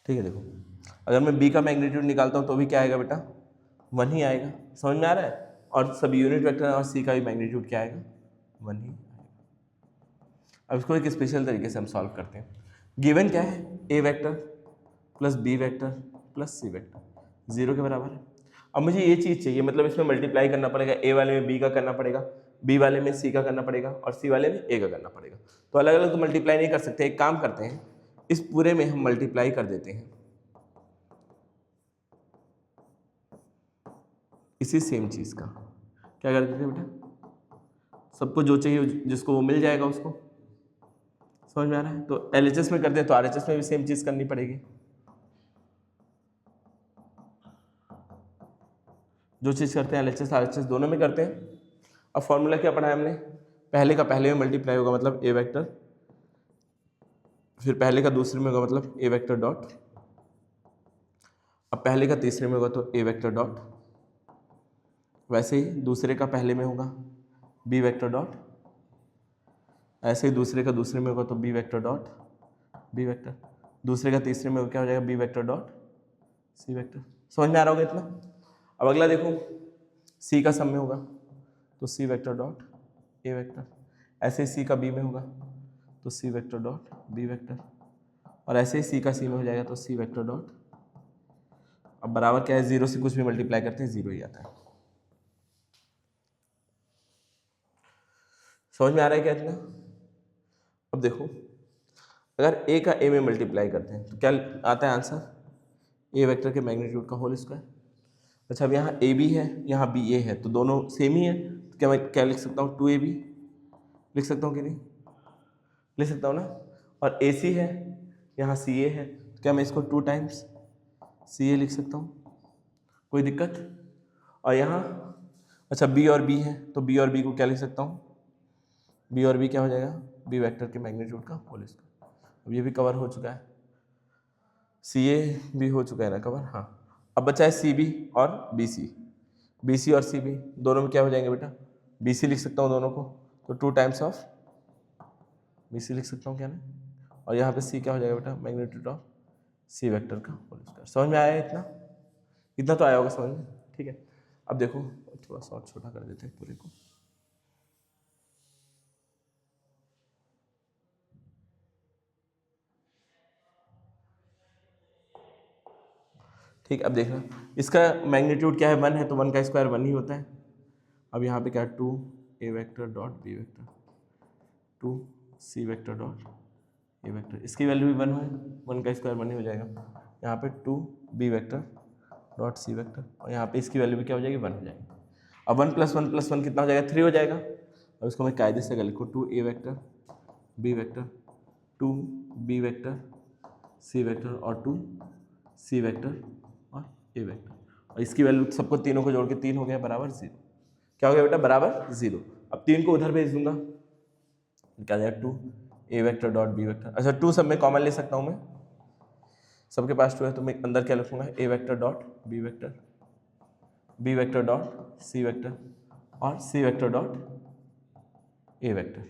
ठीक है। देखो अगर मैं बी का मैग्नीट्यूड निकालता हूँ तो भी क्या आएगा बेटा, 1 ही आएगा। समझ में आ रहा है। और सब यूनिट वेक्टर और सी का भी मैग्नीट्यूड क्या आएगा, 1 ही आएगा। अब इसको एक स्पेशल तरीके से हम सॉल्व करते हैं। गिवन क्या है, A vector plus B vector plus C vector 0 के बराबर है। अब मुझे ये चीज़ चाहिए, मतलब इसमें मल्टीप्लाई करना पड़ेगा, ए वाले में बी का करना पड़ेगा, बी वाले में सी का करना पड़ेगा और सी वाले में ए का करना पड़ेगा। तो अलग अलग तो मल्टीप्लाई नहीं कर सकते, एक काम करते हैं, इस पूरे में हम मल्टीप्लाई कर देते हैं इसी सेम चीज़ का। क्या कर देते हैं बेटा, सबको जो चाहिए जिसको वो मिल जाएगा उसको। समझ में आ रहा है? तो LHS में करते हैं तो RHS में भी सेम चीज़ करनी पड़ेगी। जो चीज़ करते हैं LHS RHS दोनों में करते हैं। अब फॉर्मूला क्या पढ़ा है हमने, पहले का पहले में मल्टीप्लाई होगा मतलब ए वेक्टर, फिर पहले का दूसरे में होगा मतलब ए वेक्टर डॉट, अब पहले का तीसरे में होगा तो ए वेक्टर डॉट, वैसे ही दूसरे का पहले में होगा बी वेक्टर डॉट, ऐसे ही दूसरे का दूसरे में होगा तो B vector dot B vector, दूसरे का तीसरे में क्या हो जाएगा B vector dot C vector. समझ में आ रहा होगा इतना। अब अगला देखो, सी का सम में होगा तो सी वेक्टर डॉट ए वेक्टर, ऐसे ही सी का बी में होगा तो सी वेक्टर डॉट बी वेक्टर, और ऐसे ही सी का सी में हो जाएगा तो सी वेक्टर डॉट। अब बराबर क्या है, 0 से कुछ भी मल्टीप्लाई करते हैं 0 ही आता है। समझ में आ रहा है क्या इतना। अब देखो, अगर ए का ए में मल्टीप्लाई करते हैं तो क्या आता है आंसर, ए वेक्टर के मैग्नीट्यूड का होल स्क्वायर। अच्छा, अब यहाँ ए बी है, यहाँ बी ए है, तो दोनों सेम ही है, तो क्या मैं क्या लिख सकता हूँ 2ab लिख सकता हूँ कि नहीं, लिख सकता हूँ ना। और ए सी है, यहाँ सी ए है, तो क्या मैं इसको 2 टाइम्स सी ए लिख सकता हूँ, कोई दिक्कत। और यहाँ अच्छा बी और बी है, तो बी और बी को क्या लिख सकता हूँ, बी और बी क्या हो जाएगा, बी वेक्टर के मैग्नीट्यूड का होल स्क्वायर। अब ये भी कवर हो चुका है, सी ए भी हो चुका है ना कवर, हाँ। अब बचा है सी बी और बी सी और सी बी दोनों में क्या हो जाएंगे बेटा, बी सी लिख सकता हूँ दोनों को, तो 2 टाइम्स ऑफ बी सी लिख सकता हूँ क्या ना, और यहाँ पे सी क्या हो जाएगा बेटा, मैग्नीट्यूड ऑफ सी वेक्टर का होल स्क्वायर। समझ में आया इतना, इतना तो आया होगा समझ में, ठीक है। अब देखो थोड़ा सा और छोटा कर देते हैं पूरे को, ठीक। अब देखना, इसका मैग्नीट्यूड क्या है, 1 है, तो 1 का स्क्वायर 1 ही होता है। अब यहाँ पे क्या है, 2 A vector dot B vector 2 C vector dot A vector, इसकी वैल्यू भी 1 है, 1 का स्क्वायर 1 ही हो जाएगा। यहाँ पे 2 B vector dot C vector, और यहाँ पे इसकी वैल्यू भी क्या हो जाएगी, 1 हो जाएगी। अब 1 + 1 + 1 कितना हो जाएगा, 3 हो जाएगा। अब इसको मैं कायदे से अगर लिखूँ 2 A vector B vector 2 B vector C vector और 2 सी वेक्टर और ए वेक्टर, और इसकी वैल्यू सबको तीनों को जोड़ के 3 हो गया बराबर 0। क्या हो गया बेटा, बराबर 0। अब 3 को उधर भेज दूंगा, क्या जाएगा 2 A vector dot B vector. अच्छा 2 सब में कॉमन ले सकता हूँ मैं, सबके पास 2 है, तो मैं अंदर क्या लिखूंगा, A vector dot B vector dot C vector और C vector dot A vector,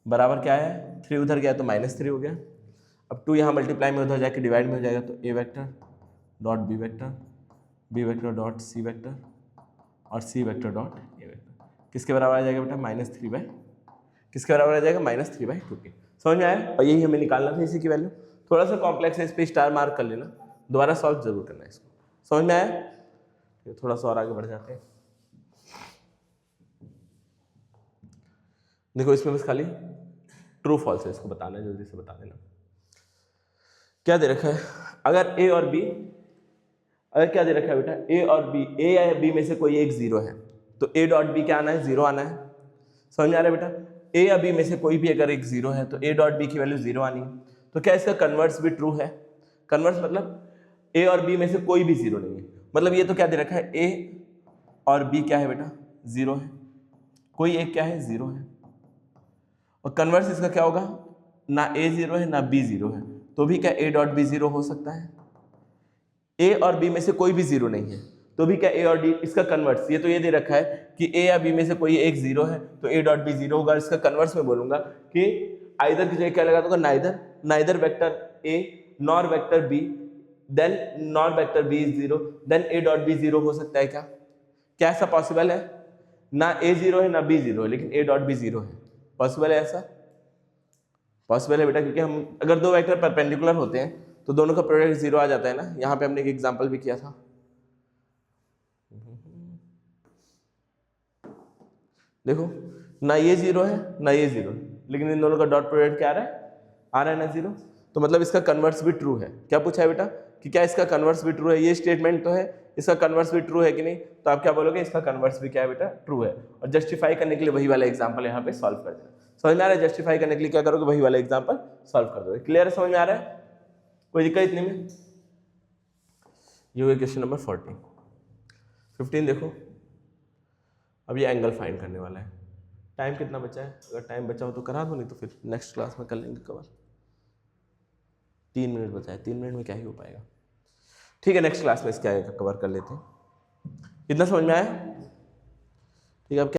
बराबर क्या है 3 उधर गया तो -3 हो गया। अब 2 यहाँ मल्टीप्लाई में उधर जाके डिवाइड में हो जाएगा, तो A vector dot B vector dot C vector और C vector dot A vector किसके बराबर आ जाएगा बेटा, -3/, किसके बराबर आ जाएगा, -3/2 के। समझ में आया। और यही हमें निकालना था इसी की वैल्यू। थोड़ा सा कॉम्प्लेक्स है, इस पर स्टार मार्क कर लेना, दोबारा सॉल्व जरूर करना है इसको। समझ में आया। थोड़ा सा और आगे बढ़ जाते हैं। देखो इसमें बस खाली ट्रू फॉल्स है, इसको बताना है, जल्दी से बता देना। क्या दे रखा है, अगर ए और बी, अगर क्या दे रखा है बेटा, ए और बी, ए या बी में से कोई एक 0 है, तो ए डॉट बी क्या आना है, 0 आना है। समझ में आ रहा है बेटा, ए या बी में से कोई भी अगर एक 0 है तो ए डॉट बी की वैल्यू 0 आनी है। तो क्या इसका कन्वर्स भी ट्रू है, कन्वर्स मतलब ए और बी में से कोई भी 0 नहीं है, मतलब ये तो क्या दे रखा है, ए और बी क्या है बेटा, 0 है, कोई एक क्या है, 0 है। और कन्वर्स इसका क्या होगा, ना ए 0 है ना बी 0 है, तो भी क्या ए डॉट बी 0 हो सकता है। ए और बी में से कोई भी 0 नहीं है, तो भी क्या ए और डी, इसका कन्वर्स, ये तो ये दे रखा है कि ए या बी में से कोई एक 0 है तो ए डॉट बी 0 होगा। इसका कन्वर्स में बोलूंगा कि आइदर की जगह क्या लगा दूंगा, neither vector A nor vector B, then nor vector B is 0, then A dot B 0 हो सकता है। क्या ऐसा पॉसिबल है, ना ए 0 है ना बी 0 है, लेकिन ए डॉट बी 0 है, पॉसिबल है ऐसा, पॉसिबल है बेटा, क्योंकि हम अगर दो वेक्टर परपेंडिकुलर होते हैं तो दोनों का प्रोडक्ट 0 आ जाता है ना। यहाँ पे हमने एक एग्जाम्पल भी किया था, देखो ना ये 0 है ना ये 0 है, लेकिन इन दोनों का डॉट प्रोडक्ट क्या आ रहा है ना 0। तो मतलब इसका कन्वर्स भी ट्रू है। क्या पूछा है बेटा कि क्या इसका कन्वर्स भी ट्रू है, ये स्टेटमेंट तो है, इसका कन्वर्स भी ट्रू है कि नहीं, तो आप क्या बोलोगे इसका कन्वर्स भी क्या है बेटा, ट्रू है। और जस्टिफाई करने के लिए वही वाला एग्जाम्पल यहाँ पे सॉल्व कर देना। समझ में आ रहा है? जस्टिफाई करने के लिए क्या करोगे, वही वाला एग्जाम्पल सॉल्व कर दोगे। क्लियर है, समझ में आ रहा है, कोई दिक्कत इतने में? ये हो गया क्वेश्चन नंबर 15 देखो, अब ये एंगल फाइंड करने वाला है। टाइम कितना बचा है, अगर टाइम बचा हो तो करा दो, नहीं तो फिर नेक्स्ट क्लास में कर लेंगे कवर। 3 मिनट बचा है, 3 मिनट में क्या ही हो पाएगा। ठीक है, नेक्स्ट क्लास में इसके आगे कवर कर लेते हैं। इतना समझ में आया? ठीक है, अब